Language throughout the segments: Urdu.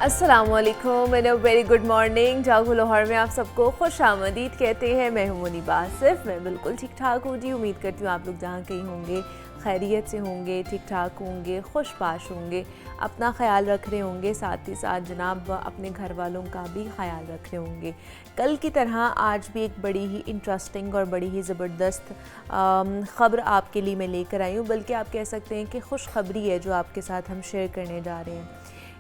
السلام علیکم and very good morning. Jago Lahore میں آپ سب کو خوش آمدید کہتے ہیں. میں ہوں منیبہ آصف. میں بالکل ٹھیک ٹھاک ہوں جی. امید کرتی ہوں آپ لوگ جہاں کہیں ہوں گے خیریت سے ہوں گے, ٹھیک ٹھاک ہوں گے, خوش باش ہوں گے, اپنا خیال رکھ رہے ہوں گے, ساتھ ہی ساتھ جناب اپنے گھر والوں کا بھی خیال رکھ رہے ہوں گے. کل کی طرح آج بھی ایک بڑی ہی انٹرسٹنگ اور بڑی ہی زبردست خبر آپ کے لیے میں لے کر آئی ہوں, بلکہ آپ کہہ سکتے ہیں کہ خوش خبری ہے جو آپ کے ساتھ ہم شیئر کرنے جا رہے ہیں.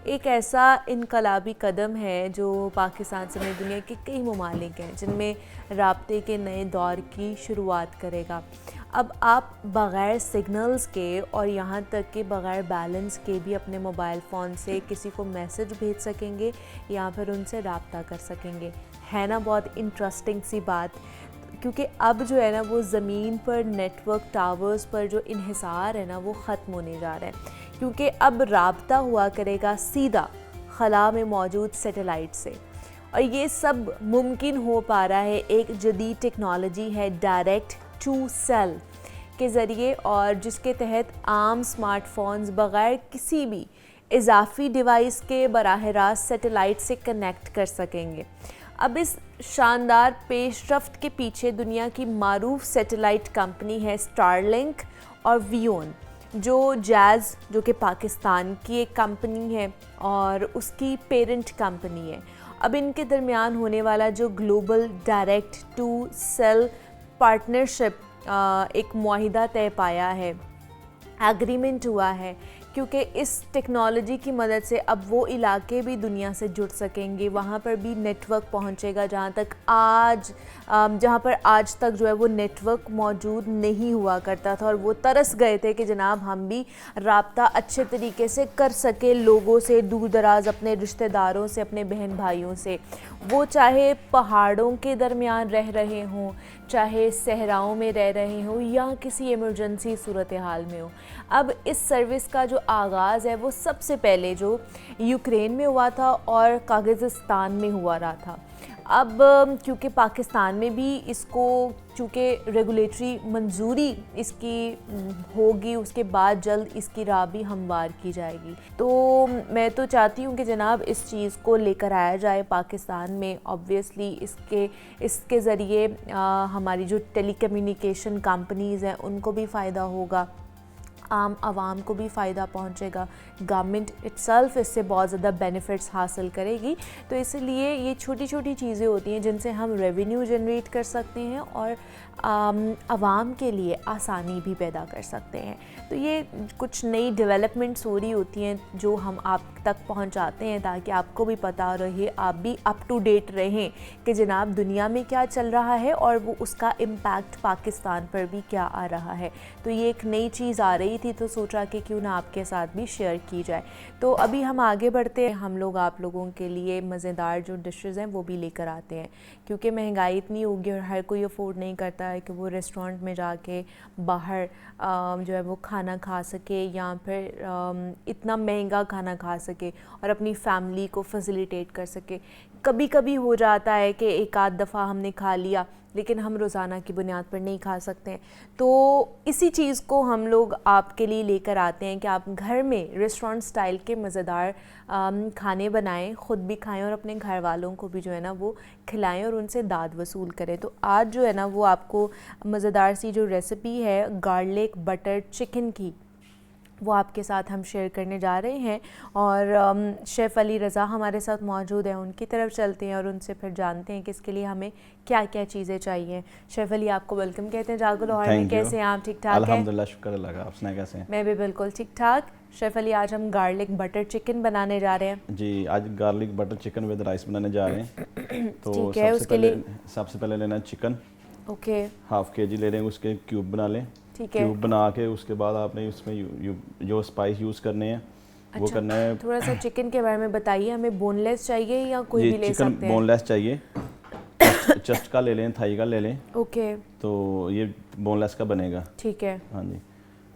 ایک ایسا انقلابی قدم ہے جو پاکستان سمیت دنیا کے کئی ممالک ہیں جن میں رابطے کے نئے دور کی شروعات کرے گا. اب آپ بغیر سگنلز کے اور یہاں تک کہ بغیر بیلنس کے بھی اپنے موبائل فون سے کسی کو میسج بھیج سکیں گے یا پھر ان سے رابطہ کر سکیں گے. ہے نا بہت انٹرسٹنگ سی بات, کیونکہ اب جو ہے نا وہ زمین پر نیٹ ورک ٹاورز پر جو انحصار ہے نا وہ ختم ہونے جا رہا ہے, کیونکہ اب رابطہ ہوا کرے گا سیدھا خلا میں موجود سیٹلائٹ سے. اور یہ سب ممکن ہو پا رہا ہے ایک جدید ٹیکنالوجی ہے ڈائریکٹ ٹو سیل کے ذریعے, اور جس کے تحت عام سمارٹ فونز بغیر کسی بھی اضافی ڈیوائس کے براہ راست سیٹلائٹ سے کنیکٹ کر سکیں گے. اب اس شاندار پیش رفت کے پیچھے دنیا کی معروف سیٹلائٹ کمپنی ہے اسٹار لنک اور ویون, جو جیز جو کہ پاکستان کی ایک کمپنی ہے اور اس کی پیرنٹ کمپنی ہے. اب ان کے درمیان ہونے والا جو global direct to cell partnership ایک معاہدہ طے پایا ہے, ایگریمنٹ ہوا ہے, کیونکہ اس ٹیکنالوجی کی مدد سے اب وہ علاقے بھی دنیا سے جڑ سکیں گے, وہاں پر بھی نیٹ ورک پہنچے گا جہاں پر آج تک جو ہے وہ نیٹ ورک موجود نہیں ہوا کرتا تھا, اور وہ ترس گئے تھے کہ جناب ہم بھی رابطہ اچھے طریقے سے کر سکیں لوگوں سے, دور دراز اپنے رشتہ داروں سے, اپنے بہن بھائیوں سے, وہ چاہے پہاڑوں کے درمیان رہ رہے ہوں, چاہے صحراؤں میں رہ رہے ہوں, یا کسی ایمرجنسی صورتحال میں ہوں. اب اس سروس کا جو آغاز ہے وہ سب سے پہلے جو یوکرین میں ہوا تھا اور قازقستان میں ہوا رہا تھا. اب کیونکہ پاکستان میں بھی اس کو چونکہ ریگولیٹری منظوری اس کی ہوگی, اس کے بعد جلد اس کی راہ بھی ہموار کی جائے گی. تو میں تو چاہتی ہوں کہ جناب اس چیز کو لے کر آیا جائے پاکستان میں. آبویسلی اس کے ذریعے ہماری جو ٹیلی کمیونیکیشن کمپنیز ہیں ان کو بھی فائدہ ہوگا, عام عوام کو بھی فائدہ پہنچے گا, گورنمنٹ اٹ سیلف اس سے بہت زیادہ بینیفٹس حاصل کرے گی. تو اس لیے یہ چھوٹی چھوٹی چیزیں ہوتی ہیں جن سے ہم ریونیو جنریٹ کر سکتے ہیں اور عوام کے لیے آسانی بھی پیدا کر سکتے ہیں. تو یہ کچھ نئی ڈیولپمنٹس ہو رہی ہوتی ہیں جو ہم آپ تک پہنچاتے ہیں تاکہ آپ کو بھی پتہ رہے, آپ بھی اپ ٹو ڈیٹ رہیں کہ جناب دنیا میں کیا چل رہا ہے اور وہ اس کا امپیکٹ پاکستان پر بھی کیا آ رہا ہے. تو یہ ایک نئی چیز آ رہی تھی تو سوچا کہ کیوں نہ آپ کے ساتھ بھی شیئر کی جائے. تو ابھی ہم آگے بڑھتے ہیں, ہم لوگ آپ لوگوں کے لیے مزیدار جو ڈشز ہیں وہ بھی لے کر آتے ہیں, کیونکہ مہنگائی اتنی ہوگی اور ہر کوئی افورڈ نہیں کرتا ہے کہ وہ ریسٹورنٹ میں جا کے باہر جو ہے وہ کھانا کھا سکے یا پھر اتنا مہنگا کھانا کھا سکے اور اپنی فیملی کو فیسیلیٹیٹ کر سکے. کبھی کبھی ہو جاتا ہے کہ ایک آدھ دفعہ ہم نے کھا لیا, لیکن ہم روزانہ کی بنیاد پر نہیں کھا سکتے ہیں. تو اسی چیز کو ہم لوگ آپ کے لیے لے کر آتے ہیں کہ آپ گھر میں ریسٹورنٹ سٹائل کے مزیدار کھانے بنائیں, خود بھی کھائیں اور اپنے گھر والوں کو بھی جو ہے نا وہ کھلائیں اور ان سے داد وصول کریں. تو آج جو ہے نا وہ آپ کو مزیدار سی جو ریسیپی ہے گارلک بٹر چکن کی, وہ آپ کے ساتھ ہم شیئر کرنے جا رہے ہیں, اور شیف علی رضا ہمارے ساتھ موجود ہیں. ان کی طرف چلتے ہیں اور ان سے پھر جانتے ہیں کہ اس کے لیے ہمیں کیا کیا چیزیں چاہیے. شیف علی آپ کو ویلکم کہتے ہیں جاگو لاہور میں. کیسے ہیں آپ؟ ٹھیک ٹھاک ہیں؟ الحمدللہ, شکر اللہ کا. آپ سنائیں کیسے ہیں؟ میں بھی بالکل ٹھیک ٹھاک. شیف علی آج ہم گارلک بٹر چکن بنانے جا رہے ہیں. جی, آج garlic butter chicken with rice بنانے جا رہے ہیں. تو سب سے پہلے لینا چکن. اوکے, ½ kg لے لیں, اس کے کیوب بنا لیں. ٹھیک ہے. کیوب بنا کے اس کے بعد آپ نے اس میں جو اسپائس یوز کرنے ہیں وہ کرنا ہے. تھوڑا سا چکن کے بارے میں بتائیے, ہمیں بون لیس چاہیے یا کوئی بھی لے سکتے ہیں؟ چکن بون لیس چاہیے, چسٹ کا لے لیں, تھائی کا لے لیں. اوکے, تو یہ بون لیس کا بنے گا. ٹھیک ہے. ہاں جی,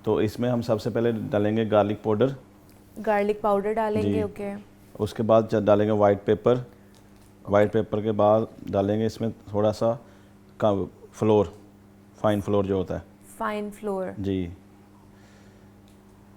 تو اس میں ہم سب سے پہلے ڈالیں گے گارلک پاؤڈر. گارلک پاؤڈر ڈالیں گے. اوکے. اس کے بعد ڈالیں گے وائٹ پیپر. وائٹ پیپر کے بعد ڈالیں گے اس میں تھوڑا سا فلور, فائن فلور جو ہوتا ہے. Fine flour. جی.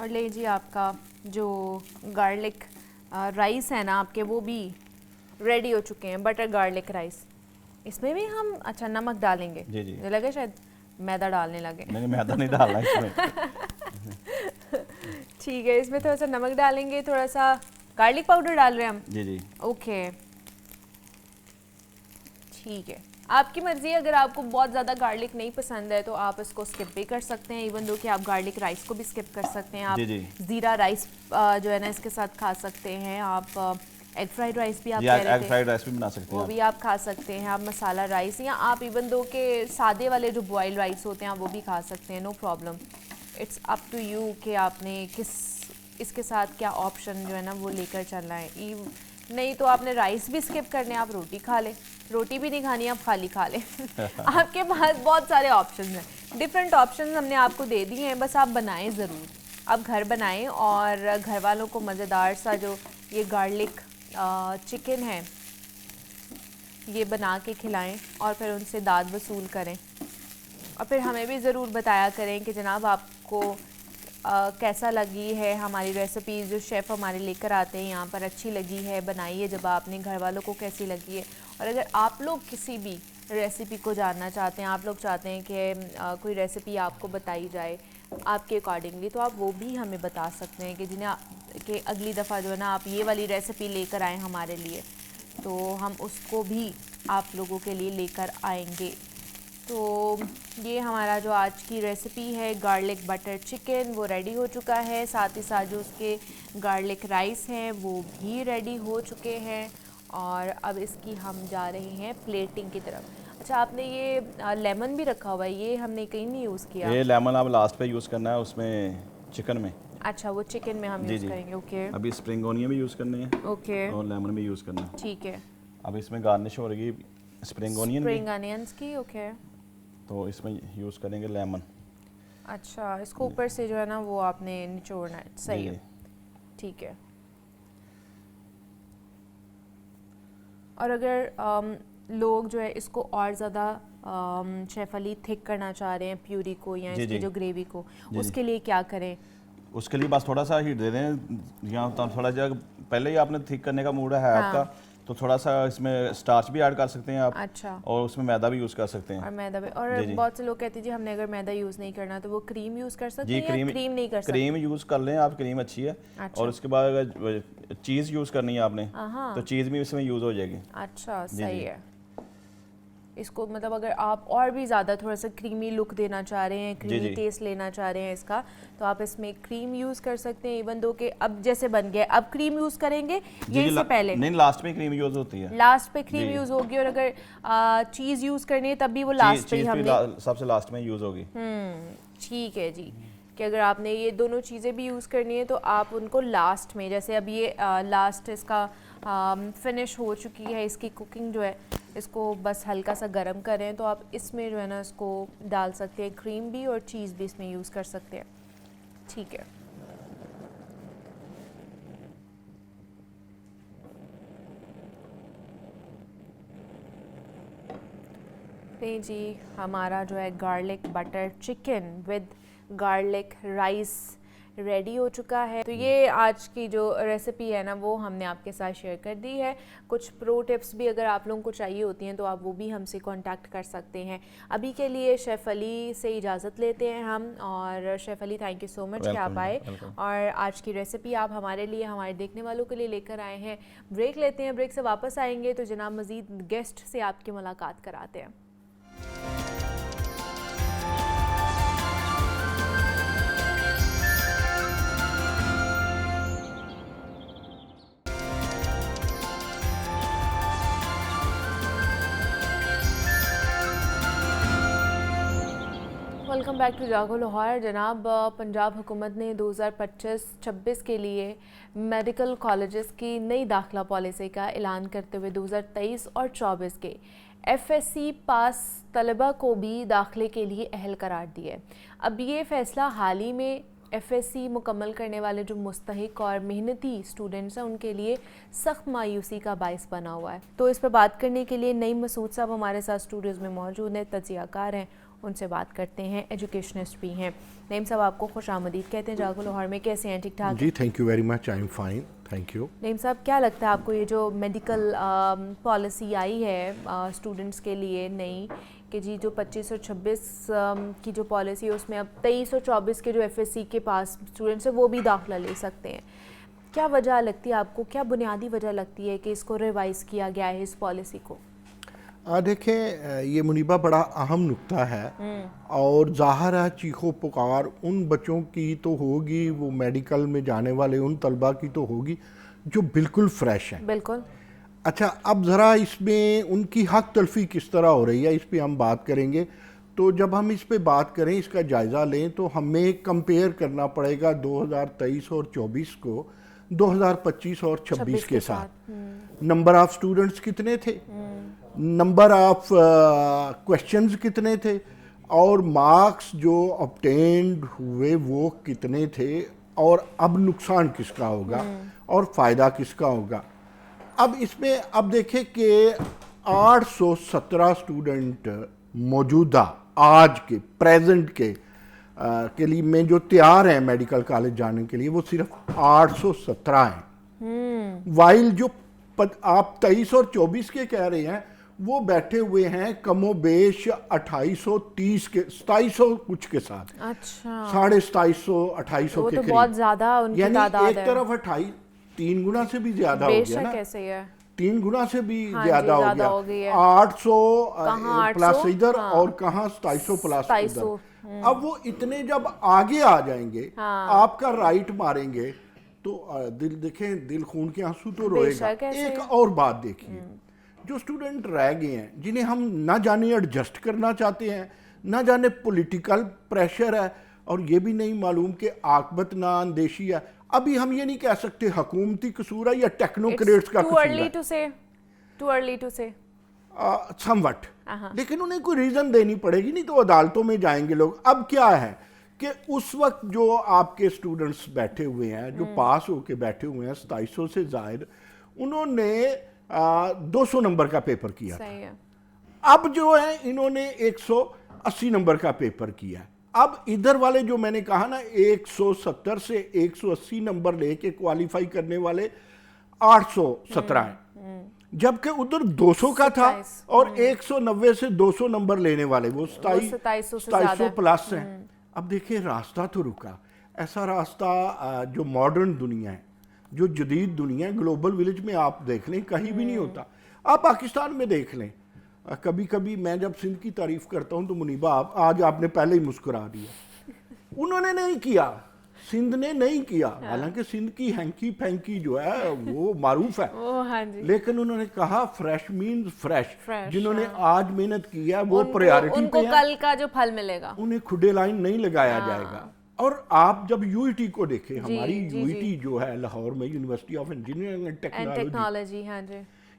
اور لے جی آپ کا جو گارلک رائس ہے نا آپ کے وہ بھی ریڈی ہو چکے ہیں, بٹر گارلک رائس. اس میں بھی ہم اچھا نمک ڈالیں گے. جی جی مجھے لگا شاید میدا ڈالنے لگے. نہیں میدا نہیں ڈالنا اس میں. ٹھیک ہے, اس میں تھوڑا سا نمک ڈالیں گے, تھوڑا سا گارلک پاؤڈر ڈال رہے ہیں ہم. جی جی اوکے ٹھیک ہے, آپ کی مرضی. اگر آپ کو بہت زیادہ گارلک نہیں پسند ہے تو آپ اس کو اسکپ بھی کر سکتے ہیں, ایون دو کہ آپ گارلک رائس کو بھی اسکپ کر سکتے ہیں. آپ زیرہ رائس جو ہے نا اس کے ساتھ کھا سکتے ہیں. آپ ایگ فرائیڈ رائس بھی آپ کہہ رہے ایگ فرائیڈ رائس بھی بنا سکتے ہیں, وہ بھی آپ کھا سکتے ہیں. آپ مسالہ رائس یا آپ ایون دو کہ سادے والے جو بوائل رائس ہوتے ہیں آپ وہ بھی کھا سکتے ہیں, no problem. It's up to you کہ آپ نے اس کے ساتھ کیا آپشن جو ہے نا وہ لے کر چلنا ہے. نہیں تو آپ نے رائس بھی اسکپ کرنے, آپ روٹی کھا لیں. روٹی بھی نہیں کھانی, آپ خالی کھا لیں. آپ کے پاس بہت سارے آپشنز ہیں, ڈفرینٹ آپشنز ہم نے آپ کو دے دیے ہیں. بس آپ بنائیں ضرور, آپ گھر بنائیں اور گھر والوں کو مزیدار سا جو یہ گارلک چکن ہے یہ بنا کے کھلائیں اور پھر ان سے داد وصول کریں. اور پھر ہمیں بھی ضرور بتایا کریں کہ جناب آپ کو کیسا لگی ہے ہماری ریسیپیز جو شیف ہمارے لے کر آتے ہیں یہاں پر, اچھی لگی ہے بنائیے جب آپ نے, گھر والوں کو کیسی لگی ہے. اور اگر آپ لوگ کسی بھی ریسیپی کو جاننا چاہتے ہیں, آپ لوگ چاہتے ہیں کہ کوئی ریسیپی آپ کو بتائی جائے آپ کے اکارڈنگلی, تو آپ وہ بھی ہمیں بتا سکتے ہیں کہ جنہیں کہ اگلی دفعہ جو ہے نا آپ یہ والی ریسیپی لے کر آئیں ہمارے لیے, تو ہم اس کو بھی آپ لوگوں کے لیے لے کر آئیں گے. تو یہ ہمارا جو آج کی ریسیپی ہے گارلک بٹر چکن وہ ریڈی ہو چکا ہے. ساتھ ہی ساتھ جو اس کے گارلک رائس ہیں وہ بھی ریڈی ہو چکے ہیں. اور اب اس کی ہم جا رہے ہیں پلیٹنگ کی طرف. اچھا آپ نے یہ لیمن بھی رکھا ہوا ہے, یہ ہم نے کہیں نہیں یوز کیا. یہ لیمن آپ لاسٹ پہ یوز کرنا ہے اس میں چکن میں. اچھا وہ چکن میں ہم یوز کریں گے. اوکے ابھی اسپرنگ اونین بھی یوز کرنے ہیں. اوکے اور لیمن بھی یوز کرنا ہے. ٹھیک ہے. اب اس میں گارنش ہو رہی ہے اسپرنگ اونینز کی. اوکے تو اس میں یوز کریں گے لیمن. اچھا اس کو اوپر سے جو ہے نا وہ آپ نے نچوڑنا ہے. صحیح ہے ٹھیک ہے. اور اگر لوگ جو ہے اس کو اور زیادہ شیف علی تھک کرنا چاہ رہے ہیں پیوری کو یا اس کی جو گریوی کو, اس کے لیے کیا کریں؟ اس کے لیے بس تھوڑا سا ہیٹ دے دیں, یا تھوڑا جا پہلے ہی آپ نے تھک کرنے کا موڈ ہے آپ کا تو تھوڑا سا اس میں اسٹارچ بھی ایڈ کر سکتے ہیں آپ. اچھا اور اس میں میدا بھی یوز کر سکتے ہیں. اور میدا بھی, اور بہت سے لوگ کہتے ہیں جی ہم نے اگر میدا یوز نہیں کرنا تو وہ کریم یوز کر سکتے ہیں یا کریم نہیں کر سکتے؟ کریم یوز کر لیں آپ, کریم اچھی ہے. اور اس کے بعد اگر چیز یوز کرنی ہے آپ نے تو چیز بھی اس میں یوز ہو جائے گی. اچھا صحیح ہے. اس کو مطلب اگر آپ اور بھی زیادہ تھوڑا سا کریمی لک دینا چاہ رہے ہیں, کریمی ٹیسٹ لینا چاہ رہے ہیں اس کا, تو آپ اس میں کریم یوز کر سکتے ہیں. ایون دو کہ اب جیسے بن گیا اب کریم یوز کریں گے یہ اس سے پہلے نہیں, لاسٹ میں کریم یوز ہوتی ہے. لاسٹ پہ کریم یوز ہوگی, اور اگر چیز یوز کرنی ہے تب بھی وہ لاسٹ پہ ہم نے سب سے لاسٹ میں یوز ہوگی. ٹھیک ہے جی. کہ اگر آپ نے یہ دونوں چیزیں بھی یوز کرنی ہے تو آپ ان کو لاسٹ میں, جیسے اب یہ لاسٹ اس کا فنش ہو چکی ہے اس کی کوکنگ جو ہے, اس کو بس ہلکا سا گرم کریں تو آپ اس میں جو ہے نا اس کو ڈال سکتے ہیں, کریم بھی اور چیز بھی اس میں یوز کر سکتے ہیں. ٹھیک ہے. جی ہمارا جو ہے garlic butter chicken with garlic rice ready ہو چکا ہے. تو یہ آج کی جو ریسیپی ہے نا وہ ہم نے آپ کے ساتھ شیئر کر دی ہے. کچھ پرو ٹپس بھی اگر آپ لوگوں کو چاہیے ہوتی ہیں تو آپ وہ بھی ہم سے کانٹیکٹ کر سکتے ہیں. ابھی کے لیے شیف علی سے اجازت لیتے ہیں ہم, اور chef Ali thank you so much کہ آپ آئے اور آج کی ریسیپی آپ ہمارے لیے, ہمارے دیکھنے والوں کے لیے لے کر آئے ہیں. بریک لیتے ہیں, بریک سے واپس آئیں گے تو جناب مزید گیسٹ سے آپ کی ملاقات کراتے ہیں. Welcome back to Jago Lahore. جناب پنجاب حکومت نے 2025-26 کے لیے میڈیکل کالجز کی نئی داخلہ پالیسی کا اعلان کرتے ہوئے 2023 اور 24 کے ایف ایس سی پاس طلبہ کو بھی داخلے کے لیے اہل قرار دیا ہے. اب یہ فیصلہ حال ہی میں ایف ایس سی مکمل کرنے والے جو مستحق اور محنتی اسٹوڈنٹس ہیں ان کے لیے سخت مایوسی کا باعث بنا ہوا ہے. تو اس پہ بات کرنے کے لیے نعیم مسعود صاحب ہمارے ساتھ اسٹوڈیوز میں موجود ہیں, تجزیہ کار ہیں, ان سے بات کرتے ہیں, ایجوکیشنسٹ بھی ہیں. نعیم صاحب آپ کو خوش آمدید کہتے ہیں جاگو لاہور میں. کیسے ہیں؟ ٹھیک ٹھاک؟ جی thank you very much, I am fine, thank you. Naeem sahab کیا لگتا ہے آپ کو یہ جو میڈیکل پالیسی آئی ہے اسٹوڈنٹس کے لیے نئی کہ جی جو 25 اور 26 کی جو پالیسی ہے اس میں اب 23 اور 24 کے جو ایف ایس سی کے پاس اسٹوڈنٹس ہیں وہ بھی داخلہ لے سکتے ہیں, کیا وجہ لگتی ہے آپ کو, کیا بنیادی وجہ لگتی ہے کہ اس کو ریوائز کیا گیا ہے اس پالیسی کو؟ دیکھیں یہ منیبہ بڑا اہم نکتہ ہے اور ظاہر ہے چیخ و پکار ان بچوں کی تو ہوگی, وہ میڈیکل میں جانے والے ان طلبہ کی تو ہوگی جو بالکل فریش ہیں. بالکل. اچھا اب ذرا اس میں ان کی حق تلفی کس طرح ہو رہی ہے اس پہ ہم بات کریں گے. تو جب ہم اس پہ بات کریں, اس کا جائزہ لیں تو ہمیں کمپیئر کرنا پڑے گا 2023 اور 24 کو 2025 اور 26 کے ساتھ. نمبر آف سٹوڈنٹس کتنے تھے, نمبر آف کویشچنز کتنے تھے, اور مارکس جو obtained ہوئے وہ کتنے تھے, اور اب نقصان کس کا ہوگا اور فائدہ کس کا ہوگا. اب اس میں اب دیکھیں کہ 817 سٹوڈنٹ موجودہ آج کے پریزنٹ کے لیے میں جو تیار ہیں میڈیکل کالج جانے کے لیے وہ صرف 817 ہیں, وائل جو آپ 23 اور 24 کے کہہ رہے ہیں وہ بیٹھے ہوئے ہیں کم و بیش 2830 کے 2700 کچھ کے ساتھ. اچھا 2750 2800 کے تو قریب, بہت زیادہ ان کی تعداد ہے. ایک طرف 3 گنا سے بھی زیادہ ہو گیا نا, کیسے ہے 3 گنا سے بھی زیادہ ہو گیا. 800 پلس ادھر اور کہاں 2700 پلس ادھر. اب وہ اتنے جب آگے آ جائیں گے آپ کا رائٹ ماریں گے تو دل دیکھیں, دل خون کے آنسو تو روئے گا. ایک اور بات دیکھیے, جو اسٹوڈنٹ رہ گئے ہیں جنہیں ہم نہ جانے ایڈجسٹ کرنا چاہتے ہیں, نہ جانے پولیٹیکل پریشر ہے, اور یہ بھی نہیں معلوم کہ عاقبت نہ اندیشی ہے. ابھی ہم یہ نہیں کہہ سکتے حکومتی قصور ہے یا ٹیکنوکریٹس کا قصور ہے, too early to say somewhat, لیکن انہیں کوئی ریزن دینی پڑے گی, نہیں تو عدالتوں میں جائیں گے لوگ. اب کیا ہے کہ اس وقت جو آپ کے اسٹوڈنٹس بیٹھے ہوئے ہیں, جو پاس ہو کے بیٹھے ہوئے ہیں 2700 سے زائد, انہوں نے 200 نمبر کا پیپر کیا تھا. اب جو ہے انہوں نے 180 نمبر کا پیپر کیا. اب ادھر والے جو میں نے کہا نا 170 سے 180 نمبر لے کے کوالیفائی کرنے والے 817 ہیں, جبکہ ادھر 200 کا تھا اور 190 سے 200 نمبر لینے والے وہ 2700 پلس ہیں. اب دیکھیں راستہ تو رکا, ایسا راستہ جو ماڈرن دنیا ہے, جو جدید دنیا ہے, گلوبل ویلیج میں آپ دیکھ لیں کہیں بھی نہیں ہوتا. آپ پاکستان میں دیکھ لیں, کبھی کبھی میں جب سندھ کی تعریف کرتا ہوں تو منیبہ آج آپ نے پہلے ہی مسکرا دیا. انہوں نے نہیں کیا, سندھ نے نہیں کیا, حالانکہ سندھ کی ہینکی پھینکی جو ہے وہ معروف ہے, لیکن انہوں نے کہا فریش مینز فریش. جنہوں نے آج محنت کی ہے وہ پریارٹی پہ ہیں, کل کا جو پھل ملے گا انہیں کھڈے لائن نہیں لگایا جائے گا. اور آپ جب یو ای ٹی کو دیکھیں, ہماری یو ای ٹی جو ہے لاہور میں university of engineering and technology,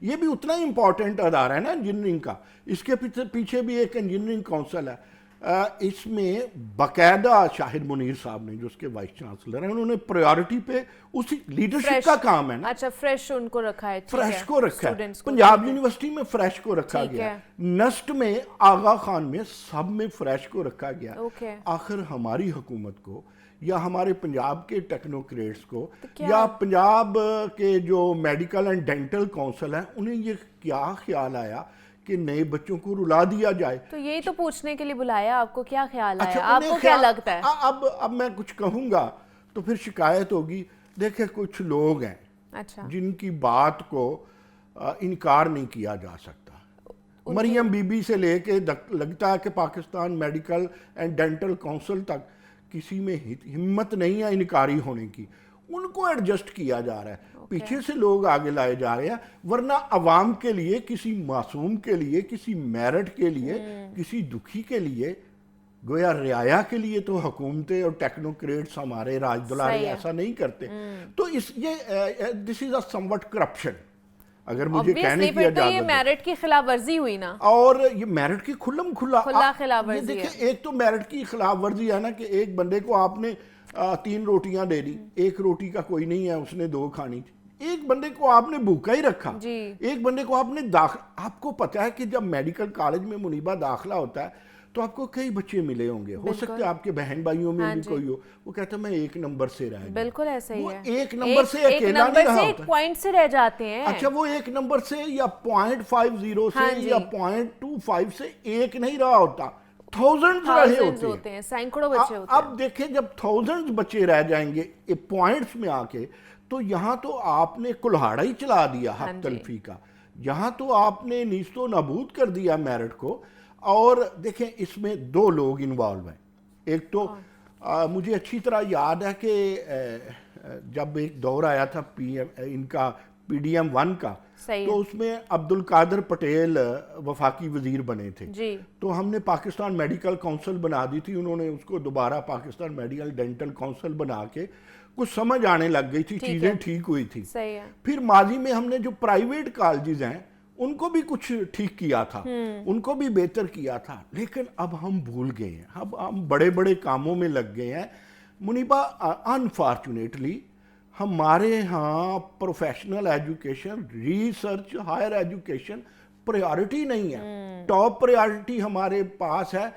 یہ بھی اتنا ہی امپورٹنٹ ادارہ ہے نا انجینئرنگ کا. اس کے پیچھے بھی ایک انجینئرنگ کونسل ہے. اس میں باقاعدہ شاہد منیر صاحب نے جو اس کے وائس چانسلر ہیں, انہوں نے پریورٹی پہ اسی لیڈرشپ کا کام ہے نا. اچھا فریش ان کو رکھا ہے, فریش کو رکھا ہے. پنجاب یونیورسٹی میں فریش کو رکھا گیا, نسٹ میں آغا خان میں سب میں فریش کو رکھا گیا. آخر ہماری حکومت کو یا ہمارے پنجاب کے ٹیکنوکریٹس کو یا پنجاب کے جو میڈیکل اینڈ ڈینٹل کونسل ہیں, انہیں یہ کیا خیال آیا کہ نئے بچوں کو رلا دیا جائے؟ تو یہی تو پوچھنے کے لیے بلایا آپ کو, کیا خیال آیا, آپ کو کیا لگتا ہے؟ اب میں کچھ کہوں گا تو پھر شکایت ہوگی. دیکھیں کچھ لوگ ہیں جن کی بات کو انکار نہیں کیا جا سکتا. مریم بی بی سے لے کے لگتا ہے کہ Pakistan medical and dental council تک کسی میں ہمت نہیں ہے انکاری ہونے کی. ان کو ایڈجسٹ کیا جا رہا ہے, پیچھے سے لوگ آگے لائے جا رہے ہیں, ورنہ عوام کے لیے, کسی معصوم کے لیے, کسی میرٹ کے لیے, کسی دکھی کے لیے, گویا رعایا کے لیے تو حکومتیں اور ٹیکنوکریٹس ہمارے راج دلارے ایسا نہیں کرتے. تو دس از اے سموٹ کرپشن, اگر مجھے کہنے کی اجازت ہے. یہ میرٹ کی خلاف ورزی ہوئی نا, اور یہ میرٹ کی کھلم کھلا خلاف ورزی ہے. دیکھیں ایک تو میرٹ کی خلاف ورزی ہے نا کہ ایک بندے کو آپ نے 3 روٹیاں دے دی, ایک روٹی کا کوئی نہیں ہے, اس نے 2 کھانی تھی. ایک بندے کو آپ نے بھوکا ہی رکھا, ایک بندے کو آپ نے آپ کو پتا ہے کہ جب میڈیکل کالج میں منیبہ داخلہ ہوتا ہے تو آپ کو کئی بچے ملے ہوں گے, ہو سکتا ہے آپ کے بہن بھائیوں میں بھی کوئی ہو, وہ کہتا ہے میں 1 نمبر سے رہ گیا. بالکل ایسا ہی وہ ہے, 1 نمبر سے اکیلا نہیں رہا ایک ہوتا, پوائنٹ سے رہ جاتے ہیں. اچھا وہ 1 نمبر سے یا 0.50 سے یا 0.25 سے ایک نہیں رہا ہوتا, تھاؤزنڈز رہے ہوتے ہیں, سینکڑوں بچے ہوتے ہیں. اب دیکھیں جب تھاؤزنڈز بچے رہ جائیں گے پوائنٹس میں آ کے, تو یہاں تو آپ نے کلہاڑا ہی چلا دیا حق تلفی کا, یہاں تو آپ نے نیست و نابود کر دیا میرٹ کو. اور دیکھیں اس میں 2 لوگ انوالو ہیں. ایک تو مجھے اچھی طرح یاد ہے کہ جب ایک دور آیا تھا ان کا PDM-1 کا, تو اس میں عبدالقادر پٹیل وفاقی وزیر بنے تھے, تو ہم نے پاکستان میڈیکل کونسل بنا دی تھی, انہوں نے اس کو دوبارہ پاکستان میڈیکل ڈینٹل کونسل بنا کے کچھ سمجھ آنے لگ گئی تھی, چیزیں ٹھیک ہوئی تھی. پھر ماضی میں ہم نے جو پرائیویٹ کالجز ہیں ان کو بھی کچھ ٹھیک کیا تھا, ان کو بھی بہتر کیا تھا, لیکن اب ہم بھول گئے ہیں, اب ہم بڑے بڑے کاموں میں لگ گئے ہیں. منیبا انفارچونیٹلی ہمارے ہاں professional education, research, higher education priority نہیں ہے. ٹاپ پریارٹی ہمارے پاس ہے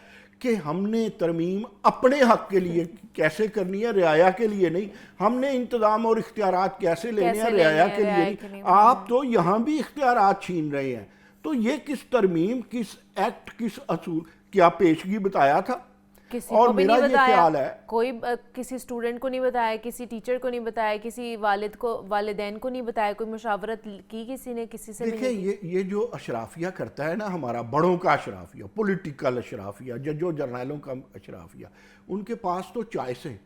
کہ ہم نے ترمیم اپنے حق کے لیے کیسے کرنی ہے, رعایا کے لیے نہیں. ہم نے انتظام اور اختیارات کیسے لینے ہیں, رعایا کے لیے نہیں. آپ تو یہاں بھی اختیارات چھین رہے ہیں. تو یہ کس ترمیم, کس ایکٹ, کس اصول, کیا پیشگی بتایا تھا؟ اور میرا یہ خیال ہے کوئی کسی اسٹوڈنٹ کو نہیں بتایا, کسی ٹیچر کو نہیں بتایا, کسی والدین کو نہیں بتایا, کوئی مشاورت کی کسی نے کسی سے؟ دیکھیں یہ جو اشرافیہ کرتا ہے نا, ہمارا بڑوں کا اشرافیہ, پولیٹیکل اشرافیہ, ججوں جرنیلوں کا اشرافیہ, ان کے پاس تو چوائس ہے.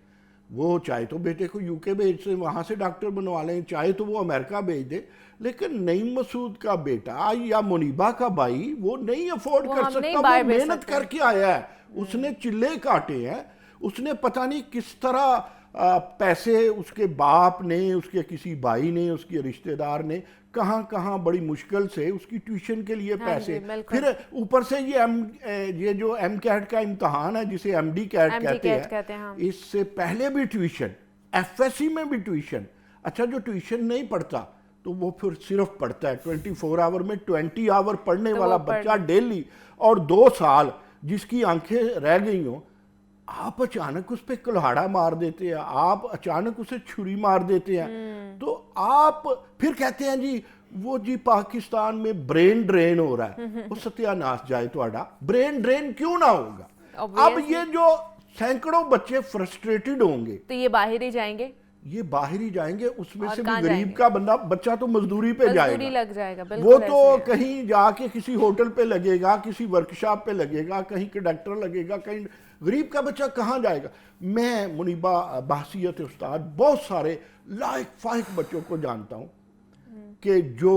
وہ چاہے تو بیٹے کو UK بھیج سے وہاں سے ڈاکٹر بنوا لیں, چاہے تو وہ امریکہ بھیج دے, لیکن نعیم مسعود کا بیٹا یا منیبا کا بھائی وہ نہیں افورڈ کر سکتا. وہ محنت کر کے آیا ہے, اس نے چلے کاٹے ہیں, اس نے پتہ نہیں کس طرح پیسے اس کے باپ نے, اس کے کسی بھائی نے, اس کے رشتہ دار نے کہاں کہاں بڑی مشکل سے اس کی ٹیوشن کے لیے پیسے, پھر اوپر سے یہ جو MCAT کا امتحان ہے جسے MD CAT کہتے ہیں, اس سے پہلے بھی ٹیوشن, FSC میں بھی ٹیوشن. اچھا جو ٹیوشن نہیں پڑھتا تو وہ پھر صرف پڑھتا ہے 24 آور میں 20 آور پڑھنے والا بچہ ڈیلی, اور 2 سال جس کی آنکھیں رہ گئی ہوں, آپ اچانک اس پہ کلہاڑا مار دیتے ہیں, آپ اچانک اسے چھری مار دیتے ہیں, تو آپ پھر کہتے ہیں جی وہ جی پاکستان میں برین ڈرین ہو رہا ہے. وہ ستیہ ناس جائے توڑا, برین ڈرین کیوں نہ ہوگا؟ اب یہ جو سینکڑوں بچے فرسٹریٹڈ ہوں گے تو یہ باہر ہی جائیں گے, یہ باہر ہی جائیں گے. اس میں سے بھی غریب کا بچہ تو مزدوری پہ جائے گا, بالکل وہ تو کہیں جا کے کسی ہوٹل پہ لگے گا, کسی ورکشاپ پہ لگے گا, کہیں کنڈکٹر لگے گا, کہیں. غریب کا بچہ کہاں جائے گا؟ میں منیبا بحثیت استاد بہت سارے لائق فائق بچوں کو جانتا ہوں کہ جو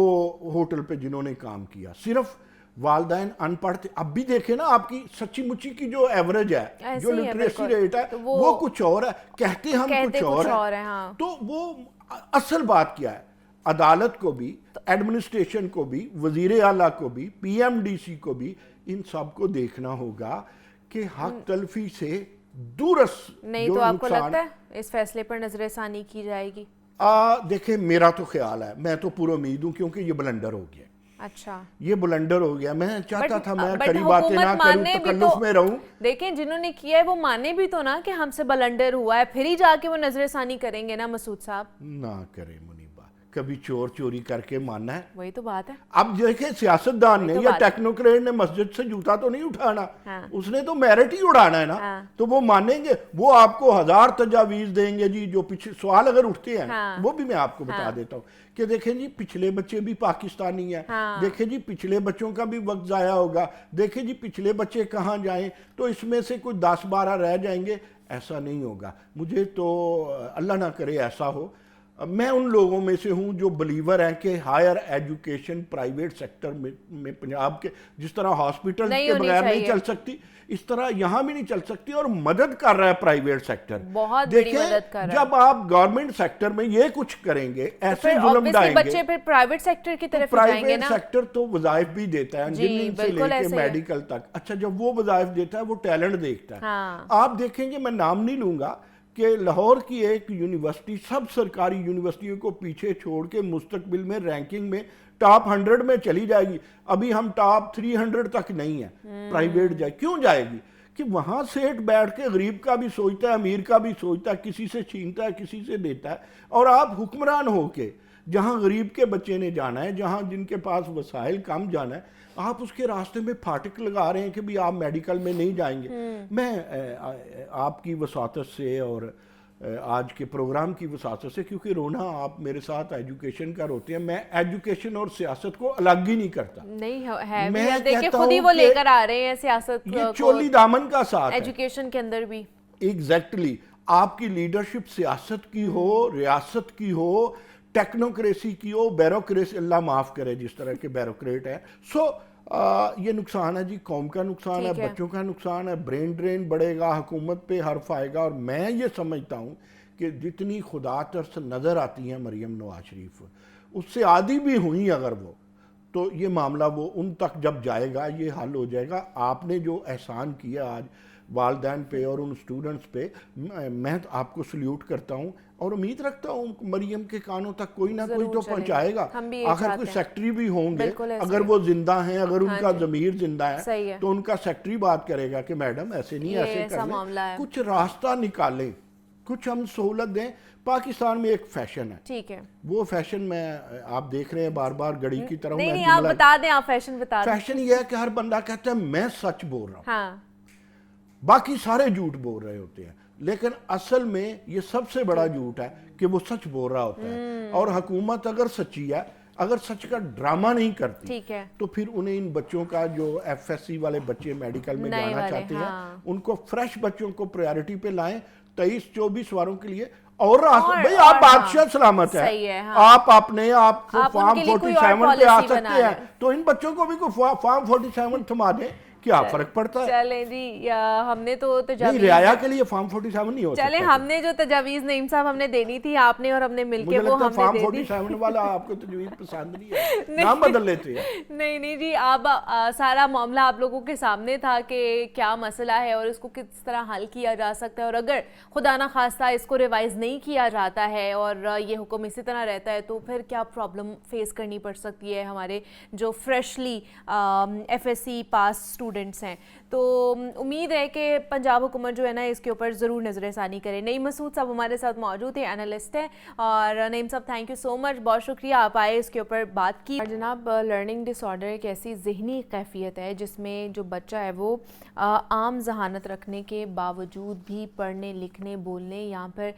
ہوٹل پہ جنہوں نے کام کیا, صرف والدین ان پڑھ تھے. اب بھی دیکھیں نا آپ کی سچی مچی کی جو ایوریج ہے, جو لٹریسی ریٹ ہے, وہ کچھ اور ہے, کہتے ہم کچھ اور ہیں. تو وہ اصل بات کیا ہے؟ عدالت کو بھی, ایڈمنسٹریشن کو بھی, وزیر اعلیٰ کو بھی, PMDC کو بھی, ان سب کو دیکھنا ہوگا کہ حق تلفی سے دورس نہیں. تو آپ کو لگتا ہے اس فیصلے پر نظر ثانی کی جائے گی؟ دیکھیں میرا تو خیال ہے, میں تو پورا امید ہوں کیونکہ یہ بلنڈر ہو گیا. اچھا یہ بلنڈر ہو گیا. میں چاہتا تھا میں کڑی باتیں نہ کروں, تکلف میں رہوں. دیکھیں جنہوں نے کیا ہے وہ مانے بھی تو نا کہ ہم سے بلنڈر ہوا ہے, پھر ہی جا کے وہ نظر ثانی کریں گے نا مسعود صاحب. نہ کریں منیبا, کبھی چور چوری کر کے ماننا ہے. وہی تو بات ہے. اب دیکھیں سیاستدان نے یا ٹیکنوکریٹ نے مسجد سے جوتا تو نہیں اٹھانا, اس نے تو میرٹ ہی اڑانا ہے نا. تو وہ مانیں گے, وہ آپ کو 1000 تجاویز دیں گے جی. جو سوال اگر اٹھتے ہیں وہ بھی میں آپ کو بتا دیتا ہوں کہ دیکھیں جی پچھلے بچے بھی پاکستانی ہیں, دیکھیں جی پچھلے بچوں کا بھی وقت ضائع ہوگا, دیکھیں جی پچھلے بچے کہاں جائیں, تو اس میں سے کوئی 10-12 رہ جائیں گے. ایسا نہیں ہوگا. مجھے تو اللہ نہ کرے ایسا ہو. میں ان لوگوں میں سے ہوں جو بلیور ہیں کہ ہائر ایجوکیشن پرائیویٹ سیکٹر میں پنجاب کے جس طرح ہاسپٹل کے بغیر نہیں چل سکتی, اس طرح یہاں بھی نہیں چل سکتی, اور مدد کر رہا ہے پرائیویٹ سیکٹر. دیکھیں جب آپ گورنمنٹ سیکٹر میں یہ کچھ کریں گے, ایسے ظلم ڈائیں گے, بچے پھر پرائیویٹ سیکٹر کی طرف جائیں گے نا. پرائیویٹ سیکٹر تو وظائف بھی دیتا ہے, انجینئرنگ سے لے کے میڈیکل تک. اچھا جب وہ وظائف دیتا ہے وہ ٹیلنٹ دیکھتا ہے. آپ دیکھیں گے, میں نام نہیں لوں گا, کہ لاہور کی ایک یونیورسٹی سب سرکاری یونیورسٹیوں کو پیچھے چھوڑ کے مستقبل میں رینکنگ میں ٹاپ 100 میں چلی جائے گی. ابھی ہم ٹاپ 300 تک نہیں ہیں پرائیویٹ جائے. کیوں جائے گی؟ کہ وہاں سیٹ بیٹھ کے غریب کا بھی سوچتا ہے, امیر کا بھی سوچتا ہے, کسی سے چھینتا ہے, کسی سے دیتا ہے. اور آپ حکمران ہو کے جہاں غریب کے بچے نے جانا ہے, جہاں جن کے پاس وسائل کم جانا ہے, آپ اس کے راستے میں پھاٹک لگا رہے ہیں کہ بھی آپ میڈیکل میں نہیں جائیں گے. میں آپ کی وساطت سے اور آج کے پروگرام کی وساطت سے, کیونکہ رونا آپ میرے ساتھ ایجوکیشن کا روتے ہیں, میں ایجوکیشن اور سیاست کو الگ ہی نہیں کرتا. نہیں ہے, میں دیکھیں خود ہی وہ لے کر آ رہے ہیں سیاست, یہ چولی دامن کا ساتھ ہے ایجوکیشن کے اندر بھی. ایگزیکٹلی. آپ کی لیڈرشپ سیاست کی ہو, ریاست کی ہو, ٹیکنوکریسی کی ہو, بیروکریسی, اللہ معاف کرے جس طرح کے بیروکریٹ ہیں. یہ نقصان ہے جی, قوم کا نقصان ہے, بچوں کا نقصان ہے, برین ڈرین بڑھے گا, حکومت پہ حرف آئے گا. اور میں یہ سمجھتا ہوں کہ جتنی خدا ترس نظر آتی ہیں مریم نواز شریف, اس سے عادی بھی ہوئی اگر وہ, تو یہ معاملہ وہ ان تک جب جائے گا یہ حل ہو جائے گا. آپ نے جو احسان کیا آج والدین پہ اور ان سٹوڈنٹس پہ, میں آپ کو سلیوٹ کرتا ہوں اور امید رکھتا ہوں مریم کے کانوں تک کوئی نہ کوئی تو پہنچائے گا. آخر کوئی سیکٹری بھی ہوں گے, اگر وہ زندہ ہیں, اگر ان کا ضمیر زندہ ہے تو ان کا سیکٹری بات کرے گا کہ میڈم ایسے نہیں, ایسے کریں, کچھ راستہ نکالیں, کچھ ہم سہولت دیں. پاکستان میں ایک فیشن ہے, ٹھیک ہے, وہ فیشن میں آپ دیکھ رہے ہیں بار بار گھڑی کی طرح. نہیں آپ بتا دیں, آپ فیشن بتا دیں. فیشن یہ ہے کہ ہر بندہ کہتا ہے میں سچ بول رہا ہوں, باقی سارے جھوٹ بول رہے ہوتے ہیں, لیکن اصل میں یہ سب سے بڑا جھوٹ ہے کہ وہ سچ بول رہا ہوتا ہے. اور حکومت اگر سچی ہے, اگر سچ کا ڈرامہ نہیں کرتی تو پھر انہیں ان بچوں کا جو ایف ایس سی والے بچے میڈیکل میں جانا چاہتے ہیں, ان کو فریش بچوں کو پریارٹی پہ لائیں 23-24 واروں کے لیے. اور بھئی آپ بادشاہ سلامت ہے, آپ اپنے آپ کو فارم 47 پہ آ سکتے ہیں, تو ان بچوں کو بھی کوئی فارم 47 تھما دیں, کیا فرق پڑتا ہے؟ چلیں جی, ہم نے تو نہیں, رعایا کے لیے فارم 47 نہیں ہو سکتا. چلیں, ہم نے جو تجاویز نعیم صاحب ہم نے دینی تھی, آپ نے اور ہم نے مل کے وہ ہم نے فارم 47 والا آپ کو تجویز پسند نہیں ہے, نام بدل لیتے ہیں. نہیں جی, آپ سارا معاملہ آپ لوگوں کے سامنے تھا کہ کیا مسئلہ ہے اور اس کو کس طرح حل کیا جا سکتا ہے, اور اگر خدا نہ خواستہ اس کو ریوائز نہیں کیا جاتا ہے اور یہ حکم اسی طرح رہتا ہے تو پھر کیا پرابلم فیس کرنی پڑ سکتی ہے ہمارے جو فریشلی ایف ایس سی پاس اسٹوڈنٹس ہیں. تو امید ہے کہ پنجاب حکومت جو ہے نا اس کے اوپر ضرور نظر ثانی کرے. نعیم مسعود صاحب ہمارے ساتھ موجود ہیں, انالسٹ ہیں, اور نعیم صاحب تھینک یو سو مچ, بہت شکریہ آپ آئے, اس کے اوپر بات کی. جناب, لرننگ ڈس آرڈر ایک ایسی ذہنی کیفیت ہے جس میں جو بچہ ہے وہ عام ذہانت رکھنے کے باوجود بھی پڑھنے لکھنے بولنے یا پھر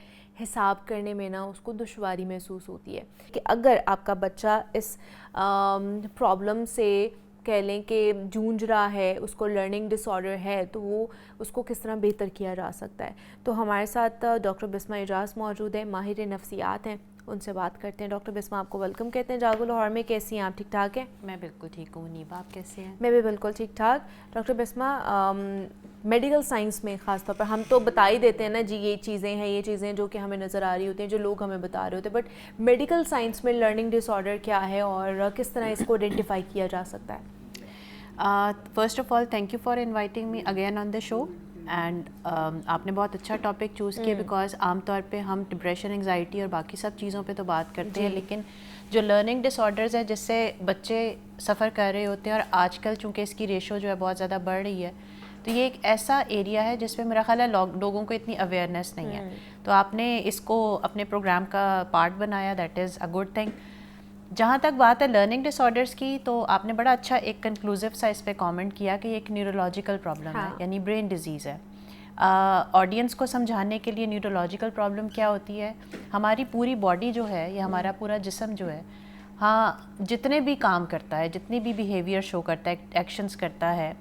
حساب کرنے میں نا اس کو دشواری محسوس ہوتی ہے. کہ اگر آپ کا بچہ اس پرابلم سے کہہ لیں کہ جونج رہا ہے, اس کو لرننگ ڈس آرڈر ہے, تو وہ اس کو کس طرح بہتر کیا جا سکتا ہے. تو ہمارے ساتھ ڈاکٹر بسمہ اعجاز موجود ہیں, ماہر نفسیات ہیں, ان سے بات کرتے ہیں. ڈاکٹر بسمہ, آپ کو ویلکم کہتے ہیں جاگو لاہور میں. کیسی ہیں آپ؟ ٹھیک ٹھاک ہیں؟ میں بالکل ٹھیک ہوں. نیبا, آپ کیسے ہیں؟ میں بھی بالکل ٹھیک ٹھاک. ڈاکٹر بسمہ, میڈیکل سائنس میں خاص طور پر ہم تو بتا ہی دیتے ہیں نا جی یہ چیزیں ہیں, یہ چیزیں جو کہ ہمیں نظر آ رہی ہوتی ہیں, جو لوگ ہمیں بتا رہے ہوتے ہیں, بٹ میڈیکل سائنس میں لرننگ ڈس آرڈر کیا ہے اور کس طرح اس کو آئیڈینٹیفائی کیا جا سکتا ہے؟ First of all thank you for inviting me again on the show, and آپ نے بہت اچھا ٹاپک چوز کیا, بیکاز عام طور پہ ہم ڈپریشن, انگزائٹی اور باقی سب چیزوں پہ تو بات کرتے ہیں, لیکن جو لرننگ ڈس آرڈرز ہے جس سے بچے سفر کر رہے ہوتے ہیں, اور آج کل چونکہ اس کی ریشو جو ہے بہت زیادہ بڑھ رہی ہے, تو یہ ایک ایسا ایریا ہے جس پہ میرا خیال ہے لوگوں کو اتنی اویئرنیس نہیں ہے. تو آپ نے اس کو اپنے پروگرام کا پارٹ بنایا, that is a good thing. جہاں تک بات ہے لرننگ ڈس آرڈرس کی, تو آپ نے بڑا اچھا ایک کنکلوزیو سا اس پہ کامنٹ کیا کہ یہ ایک نیورولوجیکل پرابلم ہے, یعنی برین ڈیزیز ہے. آڈینس کو سمجھانے کے لیے نیورولوجیکل پرابلم کیا ہوتی ہے, ہماری پوری باڈی جو ہے یا ہمارا پورا جسم جو ہے, ہاں جتنے بھی کام کرتا ہے, جتنی بھی بیہیویئر شو کرتا ہے, ایکشنز کرتا ہے,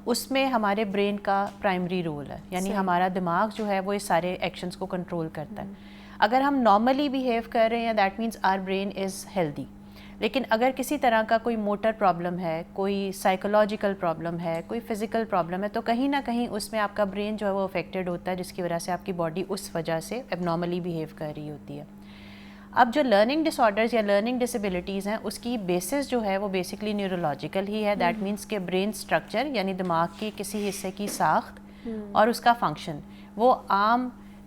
اس میں ہمارے برین کا پرائمری رول ہے, یعنی ہمارا دماغ جو ہے وہ اس سارے ایکشنز کو کنٹرول کرتا ہے. اگر ہم نارملی بیہیو کر رہے ہیں, that means our brain is healthy. لیکن اگر کسی طرح کا کوئی موٹر پرابلم ہے, کوئی سائیکولوجیکل پرابلم ہے, کوئی فزیکل پرابلم ہے, تو کہیں نہ کہیں اس میں آپ کا برین جو ہے وہ افیکٹڈ ہوتا ہے, جس کی وجہ سے آپ کی باڈی اس وجہ سے اب نارملی بیہیو کر رہی ہوتی ہے. اب جو لرننگ ڈس آرڈرز یا لرننگ ڈسیبلٹیز ہیں, اس کی بیسس جو ہے وہ بیسکلی نیورولوجیکل ہی ہے. دیٹ مینس کہ برین اسٹرکچر یعنی دماغ کے کسی حصے کی ساخت اور اس کا فنکشن وہ عام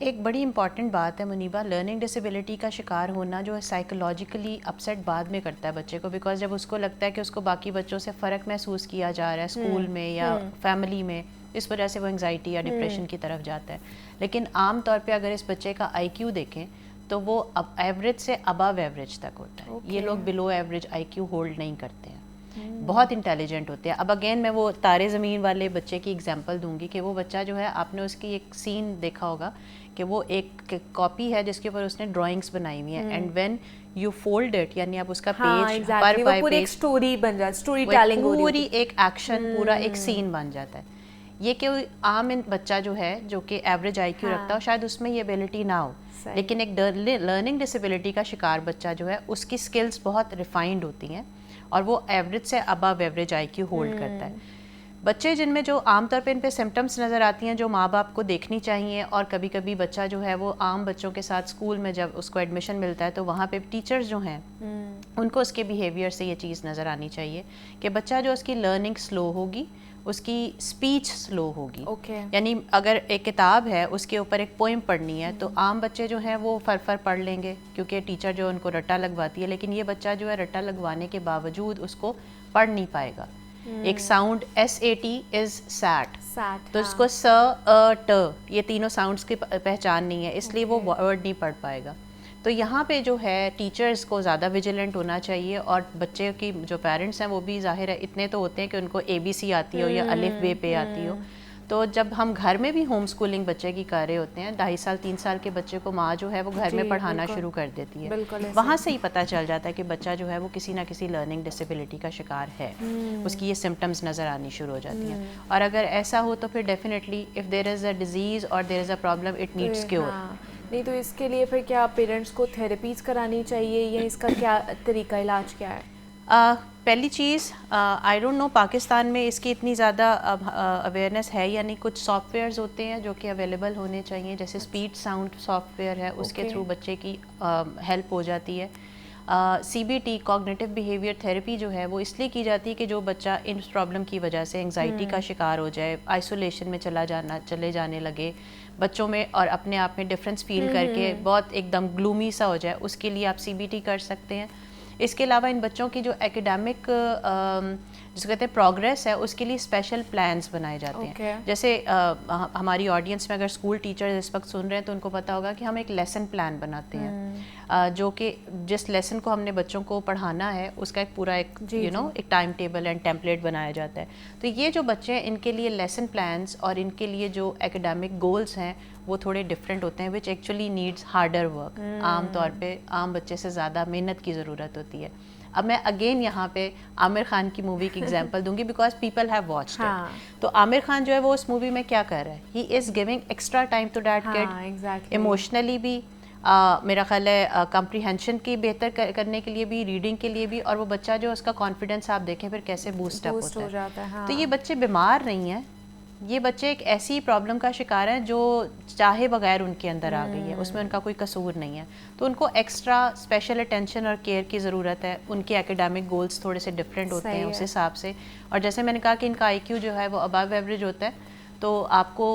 ایک بڑی امپورٹنٹ بات ہے منیبہ، لرننگ ڈسیبلٹی کا شکار ہونا جو ہے سائیکولوجیکلی اپسیٹ بعد میں کرتا ہے بچے کو، بیکاز جب اس کو لگتا ہے کہ اس کو باقی بچوں سے فرق محسوس کیا جا رہا ہے اسکول میں یا فیملی میں، اس وجہ سے وہ انگزائٹی یا ڈپریشن کی طرف جاتا ہے. لیکن عام طور پہ اگر اس بچے کا آئی کیو دیکھیں تو وہ ایوریج سے ابو ایوریج تک ہوتا ہے. یہ لوگ below average I Q hold نہیں کرتے ہیں، بہت انٹیلیجنٹ ہوتے ہیں. اب اگین میں وہ تارے زمین والے بچے کی ایگزامپل دوں گی کہ وہ بچہ جو ہے، آپ نے اس کی ایک سین دیکھا ہوگا کہ وہ ایک کاپی ہے جس کے اوپر اس نے ڈرائنگس بنائی ہوئی ہیں، and when you fold it, یعنی آپ اس کا پیج پر بائی پیج اسٹوری بن جاتا ہے، اسٹوری ٹیلنگ ہو رہی پوری ایک ایکشن، پورا ایک سین بن جاتا ہے. یہ کہ عام بچہ جو ہے جو کہ ایوریج آئی کیو رکھتا ہے شاید اس میں یہ ایبلٹی نہ ہو، لیکن ایک لرننگ ڈسیبلٹی کا شکار بچہ جو ہے اس کی اسکلس بہت ریفائنڈ ہوتی ہیں اور وہ ایوریج سے above average I Q hold کرتا ہے. بچے جن میں جو عام طور پہ ان پہ سمٹمس نظر آتی ہیں جو ماں باپ کو دیکھنی چاہیے، اور کبھی کبھی بچہ جو ہے وہ عام بچوں کے ساتھ اسکول میں جب اس کو ایڈمیشن ملتا ہے تو وہاں پہ ٹیچرز جو ہیں ان کو اس کے بیہیویئر سے یہ چیز نظر آنی چاہیے کہ بچہ جو اس کی لرننگ سلو ہوگی، اس کی اسپیچ سلو ہوگی. یعنی اگر ایک کتاب ہے اس کے اوپر ایک پوئم پڑھنی ہے تو عام بچے جو ہیں وہ فر پڑھ لیں گے کیونکہ ٹیچر جو ان کو رٹا لگواتی ہے، لیکن یہ بچہ جو ہے رٹا لگوانے کے باوجود اس کو پڑھ نہیں پائے گا. ایک ساؤنڈ SAT از سیٹ، تو اس کو س ٹ یہ تینوں ساؤنڈس کی پہچان نہیں ہے، اس لیے وہ ورڈ نہیں پڑھ پائے گا. تو یہاں پہ جو ہے ٹیچرز کو زیادہ ویجیلنٹ ہونا چاہیے، اور بچے کی جو پیرنٹس ہیں وہ بھی ظاہر ہے اتنے تو ہوتے ہیں کہ ان کو ABC آتی ہو یا الف بے پہ آتی ہو. تو جب ہم گھر میں بھی ہوم اسکولنگ بچے کی کر رہے ہوتے ہیں، 2.5 سال 3 سال کے بچے کو ماں جو ہے وہ گھر میں پڑھانا شروع کر دیتی ہے، وہاں سے ہی پتہ چل جاتا ہے کہ بچہ جو ہے وہ کسی نہ کسی لرننگ ڈسیبلٹی کا شکار ہے، اس کی یہ سمٹمز نظر آنی شروع ہو جاتی ہیں. اور اگر ایسا ہو تو پھر definitely if there is a disease اور there is a problem it needs cure. نہیں تو اس کے لیے پھر کیا پیرنٹس کو تھراپیز کرانی چاہیے یا اس کا کیا طریقہ علاج کیا ہے؟ پہلی چیز آئی ڈونٹ نو پاکستان میں اس کی اتنی زیادہ اویئرنیس ہے یا نہیں. کچھ سافٹ ویئرز ہوتے ہیں جو کہ اویلیبل ہونے چاہیے، جیسے اسپیچ ساؤنڈ سافٹ ویئر ہے، اس کے تھرو بچے کی ہیلپ ہو جاتی ہے. CBT کوگنیٹو بیہیویئر تھیراپی جو ہے وہ اس لیے کی جاتی ہے کہ جو بچہ ان پرابلم کی وجہ سے انگزائٹی کا شکار ہو جائے، آئسولیشن میں چلے جانے لگے بچوں میں، اور اپنے آپ میں ڈفرینس فیل کر کے بہت ایک دم گلومی سا ہو جائے، اس کے لیے آپ CBT کر سکتے ہیں. اس کے علاوہ ان بچوں کی جو ایکیڈیمک جس کو کہتے ہیں پروگریس ہے، اس کے لیے اسپیشل پلانس بنائے جاتے ہیں. جیسے ہماری آڈینس میں اگر اسکول ٹیچر اس وقت سن رہے ہیں تو ان کو پتہ ہوگا کہ ہم ایک لیسن پلان بناتے ہیں، جو کہ جس لیسن کو ہم نے بچوں کو پڑھانا ہے اس کا ایک پورا ایک ایک ٹائم ٹیبل اینڈ ٹیمپلیٹ بنایا جاتا ہے. تو یہ جو بچے ہیں ان کے لیے لیسن پلانس اور ان کے لیے جو ایکیڈیمک گولس ہیں وہ تھوڑے ڈفرینٹ ہوتے ہیں، which actually needs harder work. عام طور پہ عام بچے سے زیادہ محنت کی ضرورت ہوتی ہے. اب میں اگین یہاں پہ عامر خان کی مووی کی ایگزامپل دوں گی because people have watched it. تو عامر خان جو ہے وہ اس مووی میں کیا کر رہا ہے، he is giving extra time to that kid, emotionally بھی میرا خیال ہے کمپریہنشن کی بہتر کرنے کے لیے بھی، ریڈنگ کے لیے بھی، اور وہ بچہ جو اس کا کانفیڈنس آپ دیکھیں پھر کیسے بوسٹ اپ ہوتا ہے. تو یہ بچے بیمار نہیں ہیں، یہ بچے ایک ایسی پرابلم کا شکار ہیں جو چاہے بغیر ان کے اندر آ گئی ہے، اس میں ان کا کوئی قصور نہیں ہے. تو ان کو ایکسٹرا اسپیشل اٹینشن اور کیئر کی ضرورت ہے. ان کے ایکیڈیمک گولز تھوڑے سے ڈفرینٹ ہوتے ہیں اس حساب سے، اور جیسے میں نے کہا کہ ان کا آئی کیو جو ہے وہ ابو ایوریج ہوتا ہے. تو آپ کو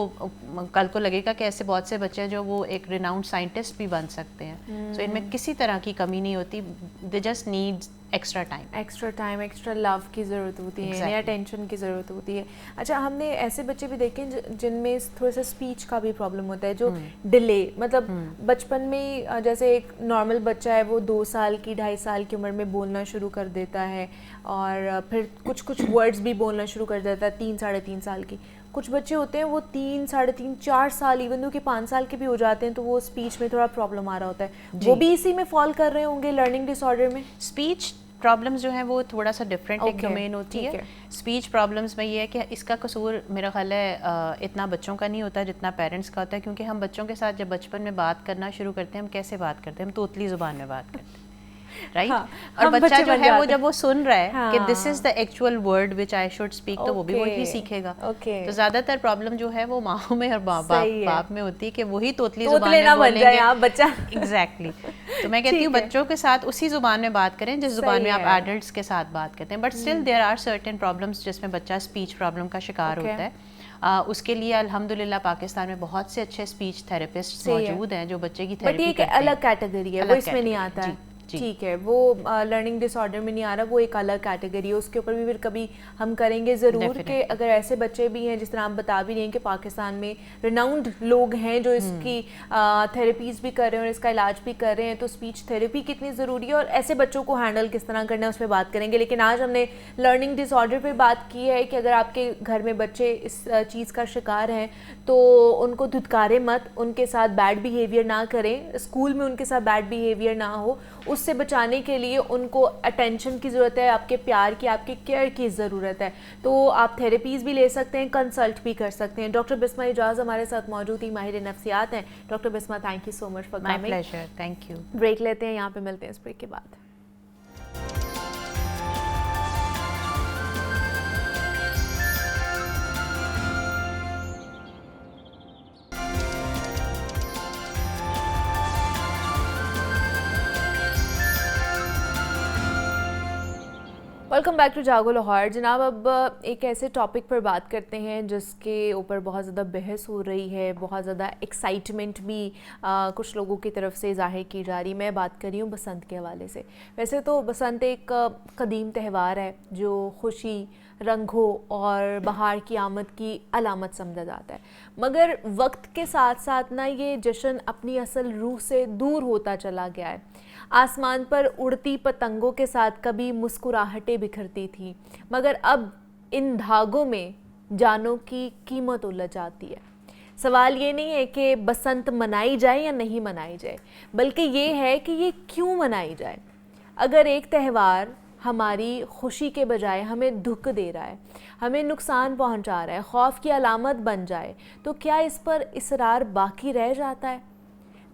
کل کو لگے گا کہ ایسے بہت سے بچے ہیں جو وہ ایک ریناؤنڈ سائنٹسٹ بھی بن سکتے ہیں. سو ان میں کسی طرح کی کمی نہیں ہوتی، they just need extra time, extra love کی ضرورت ہوتی ہے، نیا اٹینشن کی ضرورت ہوتی ہے. اچھا، ہم نے ایسے بچے بھی دیکھے جن میں تھوڑا سا اسپیچ کا بھی پرابلم ہوتا ہے، جو ڈیلے مطلب بچپن میں جیسے ایک نارمل بچہ ہے وہ 2 سال کی 2.5 سال کی عمر میں بولنا شروع کر دیتا ہے، اور پھر کچھ ورڈز بھی بولنا شروع کر دیتا ہے 3 ساڑھے 3 سال کی. کچھ بچے ہوتے ہیں وہ 3 ساڑھے 3 4 سال ایون دو کہ 5 سال کے بھی ہو جاتے ہیں تو وہ اسپیچ میں تھوڑا پرابلم آ رہا ہوتا ہے. وہ بھی اسی میں فال کر رہے ہوں گے لرننگ ڈس آرڈر میں. اسپیچ پرابلمس جو ہیں وہ تھوڑا سا ڈفرینٹ ایک ڈومین ہوتی ہے. اسپیچ پرابلمس میں یہ ہے کہ اس کا قصور میرا خیال ہے اتنا بچوں کا نہیں ہوتا جتنا پیرنٹس کا ہوتا ہے، کیونکہ ہم بچوں کے ساتھ جب بچپن میں بات کرنا شروع کرتے ہیں ہم کیسے بات کرتے ہیں، ہم توتلی زبان میں بات کرتے ہیں، رائٹ. اور بچہ جو ہے وہ جب وہ سن رہا ہے کہ this is the actual word which I should speak, تو وہ بھی وہی سیکھے گا. تو زیادہ تر پرابلم جو ہے وہ ماؤں میں اور باپ میں ہوتی ہے کہ وہی توتلی زبان میں بولیں گے بچہ. ایگزیکٹلی. تو میں کہتی ہوں بچوں کے ساتھ اسی زبان میں بات کریں جس زبان میں آپ ایڈلٹس کے ساتھ بات کرتے ہیں. But still there are certain problems جس میں بچہ اسپیچ پرابلم کا شکار ہوتا ہے. اس کے لیے الحمدللہ پاکستان میں بہت سے اچھے اسپیچ تھراپسٹ موجود ہیں جو بچے کی بٹ تھیراپی یہ ایک الگ کیٹیگری ہے, وہ اس میں نہیں آتا ہے. ٹھیک ہے, وہ لرننگ ڈس آرڈر میں نہیں آ رہا, وہ ایک الگ کیٹیگری ہے, اس کے اوپر بھی پھر کبھی ہم کریں گے ضرور کہ اگر ایسے بچے بھی ہیں جس طرح آپ بتا بھی رہے ہیں کہ پاکستان میں ریناؤنڈ لوگ ہیں جو اس کی تھراپیز بھی کر رہے ہیں اور اس کا علاج بھی کر رہے ہیں, تو اسپیچ تھراپی کتنی ضروری ہے اور ایسے بچوں کو ہینڈل کس طرح کرنا ہے اس پہ بات کریں گے. لیکن آج ہم نے لرننگ ڈس آرڈر پہ بات کی ہے کہ اگر آپ کے گھر میں بچے اس چیز کا شکار ہیں تو ان کو دھتکارے مت, ان کے ساتھ بیڈ بیہیویئر نہ کریں, اسکول میں ان کے ساتھ بیڈ بیہیویئر نہ ہو, اس سے بچانے کے لیے ان کو اٹینشن کی ضرورت ہے, آپ کے پیار کی, آپ کے کیئر کی ضرورت ہے. تو آپ تھراپیز بھی لے سکتے ہیں, کنسلٹ بھی کر سکتے ہیں. ڈاکٹر بسمہ اعجاز ہمارے ساتھ موجود ہی, ماہر نفسیات ہیں. Doctor Bisma, thank you so much for coming. My pleasure, thank you. Break لیتے ہیں, یہاں پہ ملتے ہیں اس بریک کے بعد. Welcome back to Jago Lahore. جناب, اب ایک ایسے ٹاپک پر بات کرتے ہیں جس کے اوپر بہت زیادہ بحث ہو رہی ہے, بہت زیادہ ایکسائٹمنٹ بھی کچھ لوگوں کی طرف سے ظاہر کی جا رہی. میں بات کر رہی ہوں بسنت کے حوالے سے. ویسے تو بسنت ایک قدیم تہوار ہے جو خوشی, رنگوں اور بہار کی آمد کی علامت سمجھا جاتا ہے, مگر وقت کے ساتھ ساتھ نا یہ جشن اپنی اصل روح سے دور ہوتا چلا گیا ہے. آسمان پر اڑتی پتنگوں کے ساتھ کبھی مسکراہٹیں بکھرتی تھیں, مگر اب ان دھاگوں میں جانوں کی قیمت الجھ جاتی ہے. سوال یہ نہیں ہے کہ بسنت منائی جائے یا نہیں منائی جائے, بلکہ یہ ہے کہ یہ کیوں منائی جائے. اگر ایک تہوار ہماری خوشی کے بجائے ہمیں دکھ دے رہا ہے, ہمیں نقصان پہنچا رہا ہے, خوف کی علامت بن جائے, تو کیا اس پر اصرار باقی رہ جاتا ہے؟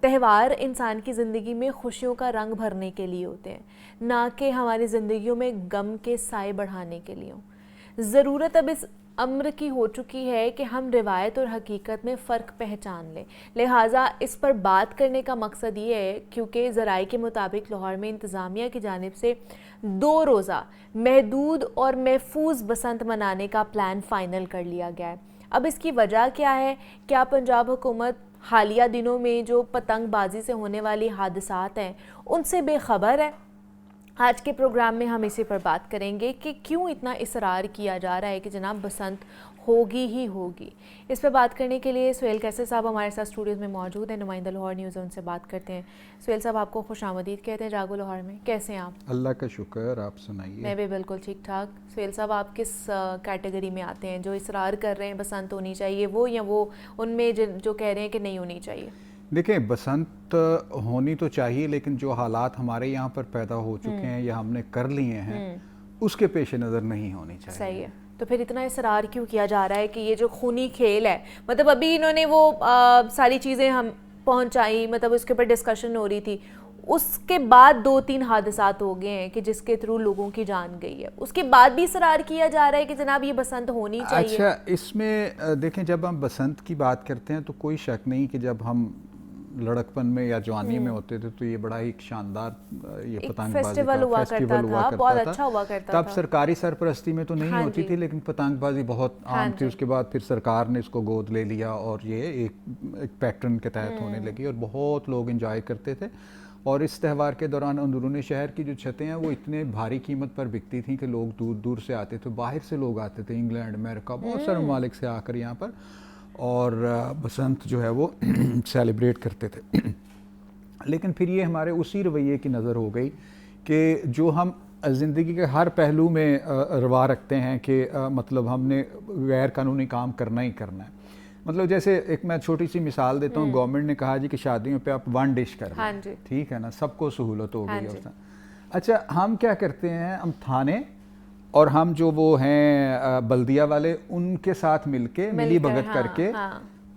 تہوار انسان کی زندگی میں خوشیوں کا رنگ بھرنے کے لیے ہوتے ہیں, نہ کہ ہماری زندگیوں میں غم کے سائے بڑھانے کے لیے ہوں. ضرورت اب اس امر کی ہو چکی ہے کہ ہم روایت اور حقیقت میں فرق پہچان لیں. لہٰذا اس پر بات کرنے کا مقصد یہ ہے کیونکہ ذرائع کے مطابق لاہور میں انتظامیہ کی جانب سے 2 روزہ محدود اور محفوظ بسنت منانے کا پلان فائنل کر لیا گیا ہے. اب اس کی وجہ کیا ہے؟ کیا پنجاب حکومت حالیہ دنوں میں جو پتنگ بازی سے ہونے والی حادثات ہیں ان سے بے خبر ہے؟ آج کے پروگرام میں ہم اسی پر بات کریں گے کہ کیوں اتنا اصرار کیا جا رہا ہے کہ جناب بسنت ہوگی ہی ہوگی. اس پہ بات کرنے کے لیے سہیل کیسر صاحب ہمارے ساتھ اسٹوڈیوز میں موجود ہیں, نمائندہ لاہور نیوز, ان سے بات کرتے ہیں. سہیل صاحب, آپ کو خوش آمدید کہتے ہیں جاگو لاہور میں. کیسے ہیں آپ؟ اللہ کا شکر, آپ سنائیے. میں بھی بالکل ٹھیک ٹھاک. سہیل صاحب, آپ کس کیٹیگری میں آتے ہیں, جو اصرار کر رہے ہیں بسنت ہونی چاہیے وہ, یا وہ ان میں جو کہہ رہے ہیں کہ نہیں ہونی چاہیے؟ دیکھیں, بسنت ہونی تو چاہیے, لیکن جو حالات ہمارے یہاں پر پیدا ہو چکے ہیں یا ہم نے کر لیے ہیں اس کے پیش نظر نہیں ہونی چاہیے. صحیح ہے. تو پھر اتنا اصرار کیوں کیا جا رہا ہے کہ یہ جو خونی کھیل ہے, مطلب ابھی انہوں نے وہ ساری چیزیں ہم پہنچائی, مطلب اس کے اوپر ڈسکشن ہو رہی تھی, اس کے بعد 2-3 حادثات ہو گئے ہیں کہ جس کے تھرو لوگوں کی جان گئی ہے, اس کے بعد بھی اصرار کیا جا رہا ہے کہ جناب یہ بسنت ہونی چاہیے. اچھا, اس میں دیکھیں, جب ہم بسنت کی بات کرتے ہیں تو کوئی شک نہیں کہ جب ہم لڑکپن میں یا جوانی میں ہوتے تھے تو یہ بڑا ایک شاندار یہ پتنگ بازی کا فیسٹیول ہوا کرتا بہت اچھا ہوا کرتا تھا. تب سرکاری سرپرستی میں تو نہیں ہوتی تھی, لیکن پتنگ بازی بہت عام تھی. اس کے بعد پھر سرکار نے اس کو گود لے لیا اور یہ ایک پیٹرن کے تحت ہونے لگی اور بہت لوگ انجوائے کرتے تھے. اور اس تہوار کے دوران اندرون شہر کی جو چھتیں ہیں وہ اتنے بھاری قیمت پر بکتی تھیں کہ لوگ دور دور سے آتے تھے, باہر سے لوگ آتے تھے, انگلینڈ, امریکہ, بہت سارے ممالک سے آ کر یہاں پر, اور بسنت جو ہے وہ سیلیبریٹ کرتے تھے. لیکن پھر یہ ہمارے اسی رویے کی نظر ہو گئی کہ جو ہم زندگی کے ہر پہلو میں روا رکھتے ہیں کہ مطلب ہم نے غیر قانونی کام کرنا ہی کرنا ہے. مطلب جیسے ایک میں چھوٹی سی مثال دیتا ہوں, گورنمنٹ نے کہا جی کہ شادیوں پہ آپ 1 ڈش کر لیں, ٹھیک ہے نا, سب کو سہولت ہو گئی ہے. اچھا, ہم کیا کرتے ہیں, ہم تھانے اور ہم جو وہ ہیں بلدیہ والے ان کے ساتھ مل کے ملی بھگت کر کے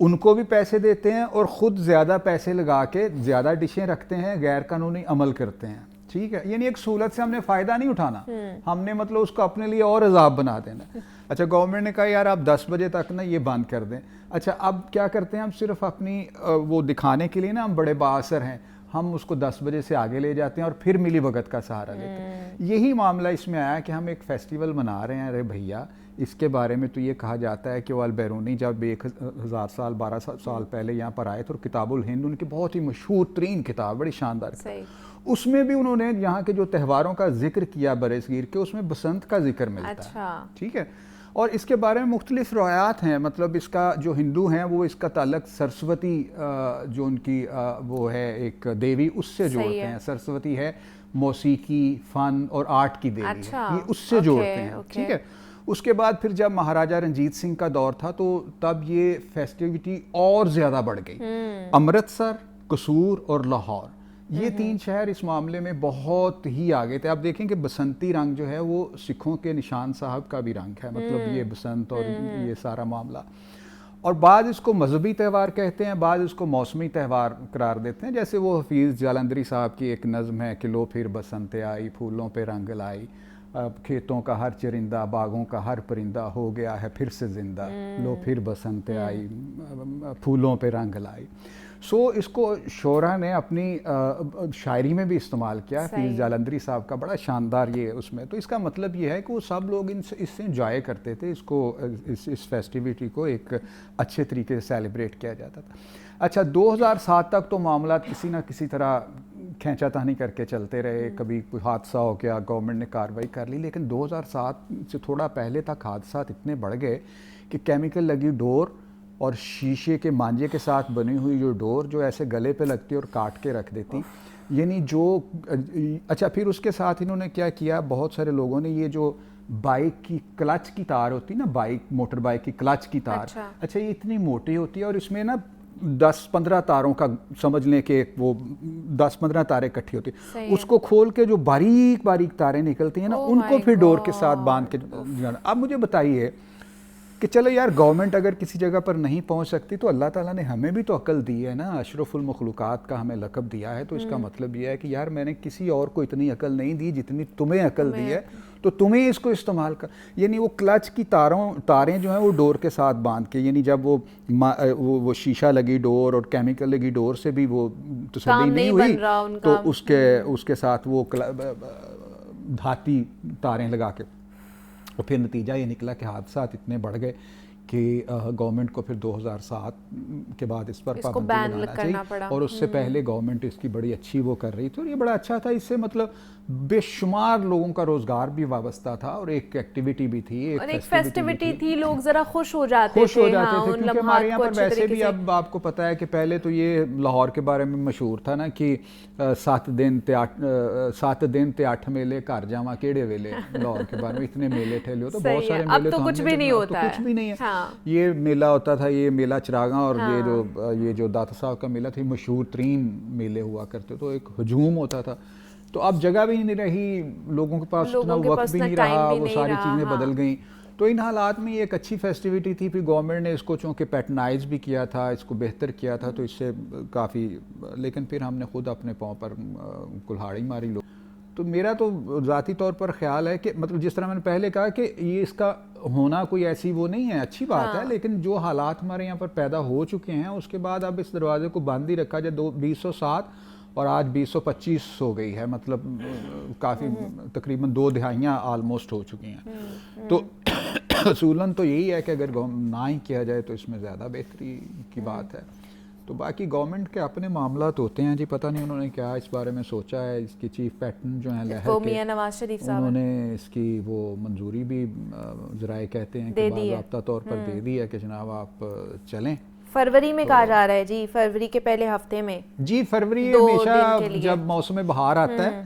ان کو بھی پیسے دیتے ہیں اور خود زیادہ پیسے لگا کے زیادہ ڈشیں رکھتے ہیں, غیر قانونی عمل کرتے ہیں. ٹھیک ہے, یعنی ایک سہولت سے ہم نے فائدہ نہیں اٹھانا, ہم نے مطلب اس کو اپنے لیے اور عذاب بنا دینا. اچھا, گورنمنٹ نے کہا یار آپ 10 بجے تک نا یہ بند کر دیں. اچھا, اب کیا کرتے ہیں ہم, صرف اپنی وہ دکھانے کے لیے نا ہم بڑے بااثر ہیں, ہم اس کو 10 بجے سے آگے لے جاتے ہیں اور پھر ملی بھگت کا سہارا لیتے ہیں. یہی معاملہ اس میں آیا کہ ہم ایک فیسٹیول منا رہے ہیں. ارے بھیا اس کے بارے میں تو یہ کہا جاتا ہے کہ وہ البیرونی جب 1000 سال 12 سال پہلے یہاں پر آئے تھے اور کتاب الہند ان کی بہت ہی مشہور ترین کتاب, بڑی شاندار کتاب, اس میں بھی انہوں نے یہاں کے جو تہواروں کا ذکر کیا برصغیر کے, اس میں بسنت کا ذکر ملتا ہے. ٹھیک ہے. اور اس کے بارے میں مختلف روایات ہیں. مطلب اس کا جو ہندو ہیں وہ اس کا تعلق سرسوتی جو ان کی وہ ہے ایک دیوی, اس سے جوڑتے ہیں. سرسوتی ہے موسیقی, فن اور آرٹ کی دیوی ہے, یہ اس سے جوڑتے ہیں. ٹھیک ہے. اس کے بعد پھر جب مہاراجہ رنجیت سنگھ کا دور تھا تو تب یہ فیسٹیوٹی اور زیادہ بڑھ گئی. امرتسر, قصور اور لاہور, یہ 3 شہر اس معاملے میں بہت ہی آگے تھے. آپ دیکھیں کہ بسنتی رنگ جو ہے وہ سکھوں کے نشان صاحب کا بھی رنگ ہے, مطلب یہ بسنت اور یہ سارا معاملہ. اور بعض اس کو مذہبی تہوار کہتے ہیں, بعض اس کو موسمی تہوار قرار دیتے ہیں. جیسے وہ حفیظ جالندھری صاحب کی ایک نظم ہے کہ لو پھر بسنت آئی, پھولوں پہ رنگ لائی, کھیتوں کا ہر چرندہ, باغوں کا ہر پرندہ ہو گیا ہے پھر سے زندہ, لو پھر بسنت آئی, پھولوں پہ رنگ لائی. سو اس کو شعراء نے اپنی شاعری میں بھی استعمال کیا. حفیظ جالندھری صاحب کا بڑا شاندار یہ اس میں. تو اس کا مطلب یہ ہے کہ وہ سب لوگ اس سے انجوائے کرتے تھے, اس کو اس فیسٹیوٹی کو ایک اچھے طریقے سے سیلیبریٹ کیا جاتا تھا. اچھا 2007 تک تو معاملات کسی نہ کسی طرح کھینچا تانی کر کے چلتے رہے. کبھی کوئی حادثہ ہو گیا, گورنمنٹ نے کارروائی کر لی, لیکن 2007 سے تھوڑا پہلے تک حادثات اتنے بڑھ گئے کہ کیمیکل لگی ڈور اور شیشے کے مانجے کے ساتھ بنی ہوئی جو ڈور جو ایسے گلے پہ لگتی اور کاٹ کے رکھ دیتی, یعنی جو اچھا پھر اس کے ساتھ انہوں نے کیا کیا, بہت سارے لوگوں نے یہ جو بائک کی کلچ کی تار ہوتی نا, بائک موٹر بائک کی کلچ کی تار, اچھا یہ اتنی موٹی ہوتی ہے اور اس میں نا 10-15 تاروں کا سمجھ لیں کہ وہ 10-15 تاریں اکٹھی ہوتی ہیں, اس کو کھول کے جو باریک باریک تاریں نکلتی ہیں نا ان کو پھر ڈور کے ساتھ باندھ کے. اب مجھے بتائیے کہ چلو یار گورنمنٹ اگر کسی جگہ پر نہیں پہنچ سکتی تو اللہ تعالیٰ نے ہمیں بھی تو عقل دی ہے نا, اشرف المخلوقات کا ہمیں لقب دیا ہے. تو اس کا مطلب یہ ہے کہ یار میں نے کسی اور کو اتنی عقل نہیں دی جتنی تمہیں عقل دی ہے, تو تمہیں اس کو استعمال کر. یعنی وہ کلچ کی تاریں جو ہیں وہ ڈور کے ساتھ باندھ کے, یعنی جب وہ شیشہ لگی ڈور اور کیمیکل لگی ڈور سے بھی وہ تسلی نہیں ہوئی تو اس کے ساتھ وہ دھاتی تاریں لگا کے, اور پھر نتیجہ یہ نکلا کہ حادثات اتنے بڑھ گئے کہ گورنمنٹ کو پھر 2007 کے بعد اس پر پابندی لگانا چاہیے. اور اس سے پہلے گورنمنٹ اس کی بڑی اچھی وہ کر رہی تھی اور یہ بڑا اچھا تھا. اس سے مطلب بے شمار لوگوں کا روزگار بھی وابستہ تھا اور ایک ایکٹیویٹی بھی تھی, ایک فیسٹیوٹی تھی, لوگ ذرا خوش ہو جاتے تھے. کیونکہ ہمارے یہاں پر ویسے بھی اب آپ کو پتہ ہے کہ پہلے تو یہ لاہور کے بارے میں مشہور تھا نا کہ 7 دن تے 8 میلے گھر جاواں کیڑے ویلے. لاہور کے بارے میں اتنے میلے ٹھیلے ہوتے, بہت سارے میلے, تو کچھ بھی نہیں ہوتا ہے, کچھ بھی نہیں ہے. یہ میلہ ہوتا تھا, یہ میلہ چراغاں, اور یہ جو داتا صاحب کا میلہ تھا, مشہور ترین میلے ہوا کرتے, تو ایک ہجوم ہوتا تھا. تو اب جگہ بھی نہیں رہی, لوگوں کے پاس اتنا وقت بھی نہیں رہا, وہ ساری چیزیں بدل گئیں. تو ان حالات میں یہ ایک اچھی فیسٹیوٹی تھی. پھر گورنمنٹ نے اس کو چونکہ پیٹرنائز بھی کیا تھا, اس کو بہتر کیا تھا, تو اس سے کافی, لیکن پھر ہم نے خود اپنے پاؤں پر کلہاڑی ماری لوگ. تو میرا تو ذاتی طور پر خیال ہے کہ مطلب جس طرح میں نے پہلے کہا کہ یہ اس کا ہونا کوئی ایسی وہ نہیں ہے, اچھی بات ہے, لیکن جو حالات ہمارے یہاں پر پیدا ہو چکے ہیں اس کے بعد اب اس دروازے کو بند ہی رکھا جائے. 2007 اور آج 2025 ہو گئی ہے, مطلب کافی تقریباً 2 دہائیاں آلموسٹ ہو چکی ہیں. تو اصولاً تو یہی ہے کہ اگر نہ ہی کیا جائے تو اس میں زیادہ بہتری کی بات ہے. تو باقی گورنمنٹ کے اپنے معاملات ہوتے ہیں جی, پتہ نہیں انہوں نے کیا اس بارے میں سوچا ہے. اس کی چیف پیٹرن جو ہیں لہر کے, نواز شریف صاحب, انہوں نے اس کی وہ منظوری بھی ذرائع کہتے ہیں کہ باضابطہ طور پر دے دی ہے کہ جناب آپ چلیں. فروری میں کہا جا رہا ہے جی, فروری کے پہلے ہفتے میں. جی فروری ہمیشہ جب موسم بہار آتا ہے,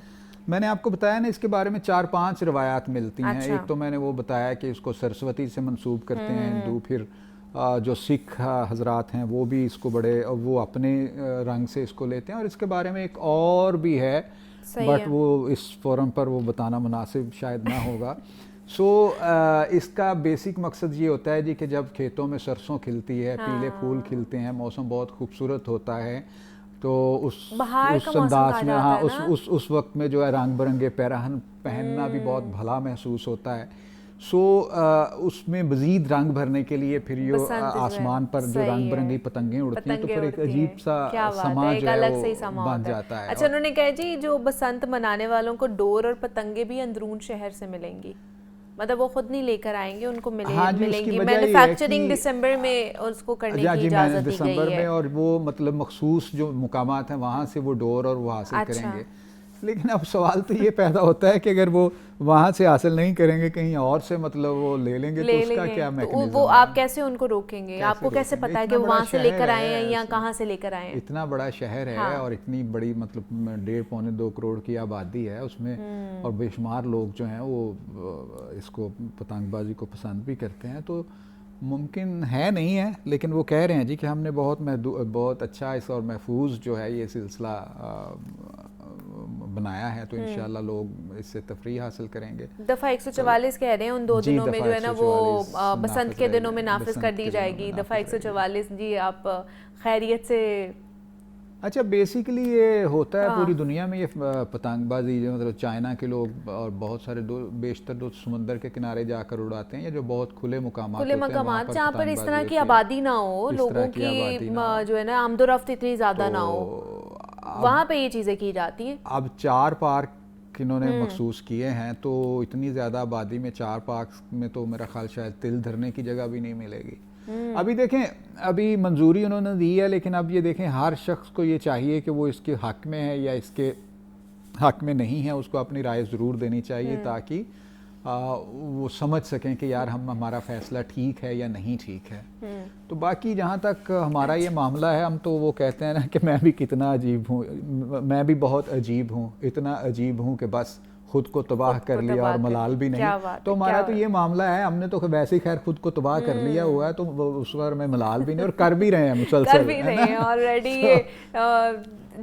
میں نے آپ کو بتایا نا اس کے بارے میں 4-5 روایات ملتی ہیں. ایک تو میں نے وہ بتایا کہ اس کو سرسوتی سے منسوب کرتے ہیں ہندو, پھر جو سکھ حضرات ہیں وہ بھی اس کو بڑے وہ اپنے رنگ سے اس کو لیتے ہیں. اور اس کے بارے میں ایک اور بھی ہے, بٹ وہ اس فورم پر وہ بتانا مناسب شاید نہ ہوگا. سو اس کا بیسک مقصد یہ ہوتا ہے جی کہ جب کھیتوں میں سرسوں کھلتی ہے, پیلے پھول کھلتے ہیں, موسم بہت خوبصورت ہوتا ہے, تو اس انداز میں اس وقت میں جو ہے رنگ برنگے پیراہن پہننا بھی بہت بھلا محسوس ہوتا ہے. سو اس میں مزید رنگ بھرنے کے لیے پھر یہ آسمان پر جو رنگ برنگی پتنگیں اڑتی ہیں تو پھر ایک عجیب سا سما جو ہے وہ بن جاتا ہے. اچھا انہوں نے کہا جی جو بسنت منانے والوں کو ڈور اور پتنگیں بھی اندرون شہر سے ملیں گی, مطلب وہ خود نہیں لے کر آئیں گے, ان کو ملیں گی. مینوفیکچرنگ دسمبر میں اس کو کرنے کی اجازت دی گئی ہے, اور وہ مطلب مخصوص جو مقامات ہیں وہاں سے وہ ڈور اور وہ حاصل کریں گے. لیکن اب سوال تو یہ پیدا ہوتا ہے کہ اگر وہ وہاں سے حاصل نہیں کریں گے کہیں اور سے مطلب وہ لے لیں گے تو اس کا کیا میکینزم, وہ آپ کیسے ان کو روکیں گے؟ آپ کو کیسے پتا ہے کہ وہ وہاں سے لے کر آئے ہیں یا کہاں سے لے کر آئے ہیں؟ اتنا بڑا شہر ہے اور اتنی بڑی مطلب 1.5-2 کروڑ کی آبادی ہے اس میں, اور بے شمار لوگ جو ہیں وہ اس کو پتنگ بازی کو پسند بھی کرتے ہیں, تو ممکن ہے نہیں ہے. لیکن وہ کہہ رہے ہیں جی کہ ہم نے بہت اچھا اس اور محفوظ جو ہے یہ سلسلہ بنایا ہے, تو انشاءاللہ لوگ اس سے تفریح حاصل کریں گے. دفعہ 144 کہہ رہے ہیں ان 2 دنوں میں جو ہے نا وہ بسنت کے دنوں میں نافذ کر دی جائے گی. دفعہ 144 جی آپ خیریت سے. اچھا بیسیکلی یہ ہوتا ہے پوری دنیا میں یہ پتنگ بازی, جو مطلب چائنا کے لوگ اور بہت سارے بیشتر سمندر کے کنارے جا کر اڑاتے ہیں, یا جو بہت کھلے مقامات جہاں پر اس طرح کی آبادی نہ ہو, لوگوں کی جو ہے نا آمد و رفت اتنی زیادہ نہ ہو, وہاں پہ یہ چیزیں کی جاتی ہیں. اب 4 پارک انہوں نے مخصوص کیے ہیں, تو اتنی زیادہ آبادی میں 4 پارک میں تو میرا خیال شاید تل دھرنے کی جگہ بھی نہیں ملے گی. ابھی دیکھیں ابھی منظوری انہوں نے دی ہے, لیکن اب یہ دیکھیں ہر شخص کو یہ چاہیے کہ وہ اس کے حق میں ہے یا اس کے حق میں نہیں ہے, اس کو اپنی رائے ضرور دینی چاہیے تاکہ وہ سمجھ سکیں کہ یار ہمارا فیصلہ ٹھیک ہے یا نہیں ٹھیک ہے. تو باقی جہاں تک ہمارا یہ معاملہ ہے, ہم تو وہ کہتے ہیں نا کہ میں بھی کتنا عجیب ہوں, میں بھی بہت عجیب ہوں, اتنا عجیب ہوں کہ بس خود کو تباہ کر لیا اور ملال بھی نہیں. تو ہمارا تو یہ معاملہ ہے, ہم نے تو ویسے ہی خیر خود کو تباہ کر لیا ہوا ہے, تو اس پر میں ملال بھی نہیں, اور کر بھی رہے ہیں مسلسل, آلریڈی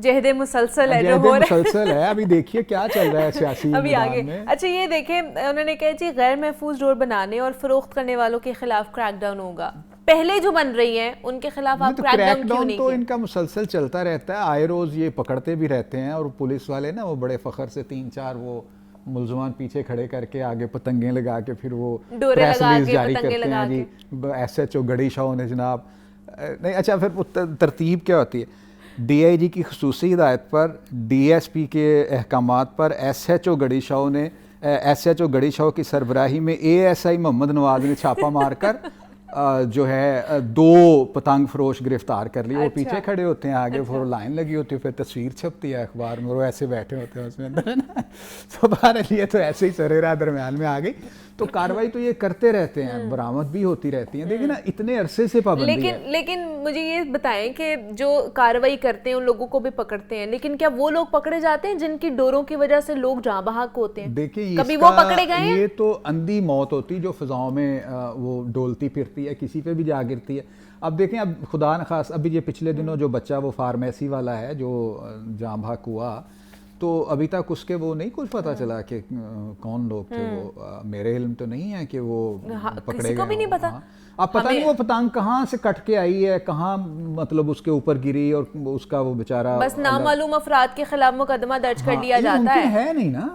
جہد مسلسل ہے جو ہو رہا ہے, مسلسل ہے. ابھی دیکھیے کیا چل رہا ہے سیاسی میدان میں. اچھا یہ دیکھیں انہوں نے کہا جی غیر محفوظ ڈور بنانے اور فروخت کرنے والوں کے خلاف کریک ڈاؤن ہوگا. پہلے جو بن رہی ہیں ان کے خلاف آپ کریک ڈاؤن تو ان کا مسلسل چلتا رہتا ہے, آئے روز یہ پکڑتے بھی رہتے ہیں, اور پولیس والے نا وہ بڑے فخر سے 3-4 وہ ملزمان پیچھے کھڑے کر کے آگے پتنگیں لگا کے پھر وہ پریس ریلیز جاری کرتے ہیں جی SHO گڑی شاہ نے جناب. نہیں اچھا پھر ترتیب کیا ہوتی ہے؟ DIG کی خصوصی ہدایت پر DSP کے احکامات پر SHO گڑی شاہ نے SHO گڑی شاہ کی سربراہی میں ASI محمد نواز نے چھاپا مار کر جو ہے 2 پتنگ فروش گرفتار کر لیے. وہ پیچھے کھڑے ہوتے ہیں, آگے وہ لائن لگی ہوتی ہے, پھر تصویر چھپتی ہے اخبار میں, وہ ایسے بیٹھے ہوتے ہیں اس میں اندر نا. تو بہرحال یہ تو ایسے ہی سرے راہ درمیان میں آ گئی. تو کاروائی تو یہ کرتے رہتے ہیں, برآمد بھی ہوتی رہتی ہیں. دیکھیں نا اتنے عرصے سے پابندی ہے. لیکن مجھے یہ بتائیں کہ جو کاروائی کرتے ہیں ان لوگوں کو بھی پکڑتے ہیں, لیکن کیا وہ لوگ پکڑے جاتے ہیں جن کی ڈوروں کی وجہ سے لوگ جاں بحق ہوتے ہیں؟ دیکھیں کبھی وہ پکڑے گئے ہیں؟ یہ تو اندھی موت ہوتی جو فضاؤں میں وہ ڈولتی پھرتی ہے, کسی پہ بھی جا گرتی ہے. اب دیکھیں اب خدا نخواست ابھی یہ پچھلے دنوں جو بچہ وہ فارمیسی والا ہے جو جاں بحق ہوا, تو ابھی تک اس کے وہ نہیں کچھ پتہ چلا کہ کون لوگ تھے وہ. میرے علم تو نہیں ہے کہ وہ پکڑے گئے, کسی کو بھی نہیں پتا. اب پتہ نہیں وہ پتنگ کہاں سے کٹ کے آئی ہے, کہاں مطلب اس کے اوپر گری, اور اس کا وہ بیچارہ بس نامعلوم افراد کے خلاف مقدمہ درج کر لیا جاتا ہے نہیں نا.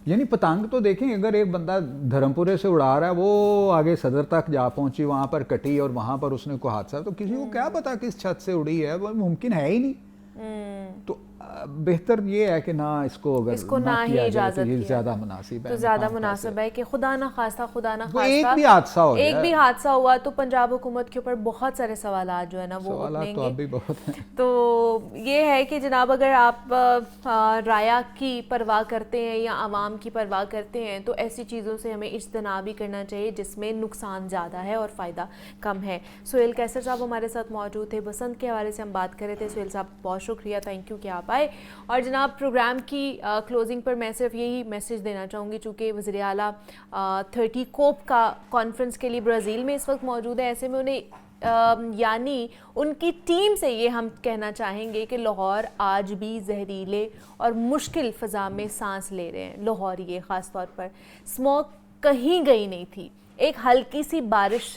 یعنی پتنگ تو دیکھیں اگر ایک بندہ دھرمپورے سے اڑا رہا ہے, وہ آگے صدر تک جا پہنچی, وہاں پر کٹی اور وہاں پر اس نے کوئی حادثہ, تو کسی کو کیا پتا کس چھت سے اڑی ہے, وہ ممکن ہے ہی نہیں. تو بہتر یہ ہے کہ نہ اس کو اگر نہ ہی اجازت یہ زیادہ مناسب ہے, تو زیادہ مناسب ہے کہ خدا نہ خواستہ ایک بھی حادثہ ہو ایک بھی حادثہ ہوا تو پنجاب حکومت کے اوپر بہت سارے سوالات جو ہے نا وہ اٹھیں گے. تو یہ ہے کہ جناب اگر آپ رعایا کی پرواہ کرتے ہیں یا عوام کی پرواہ کرتے ہیں تو ایسی چیزوں سے ہمیں اجتناب بھی کرنا چاہیے جس میں نقصان زیادہ ہے اور فائدہ کم ہے. سہیل قیصر صاحب ہمارے ساتھ موجود تھے, بسنت کے حوالے سے ہم بات کر رہے تھے. سہیل صاحب بہت شکریہ, تھینک یو کہ آپ آئے. اور جناب پروگرام کی کلوزنگ پر میں صرف یہی میسج دینا چاہوں گی, چونکہ وزیر اعلیٰ 30 کوپ کا کانفرنس کے لیے برازیل میں اس وقت موجود ہے, ایسے میں انہیں یعنی ان کی ٹیم سے یہ ہم کہنا چاہیں گے کہ لاہور آج بھی زہریلے اور مشکل فضا میں سانس لے رہے ہیں. لاہوریے خاص طور پر اسموک کہیں گئی نہیں تھی. ایک ہلکی سی بارش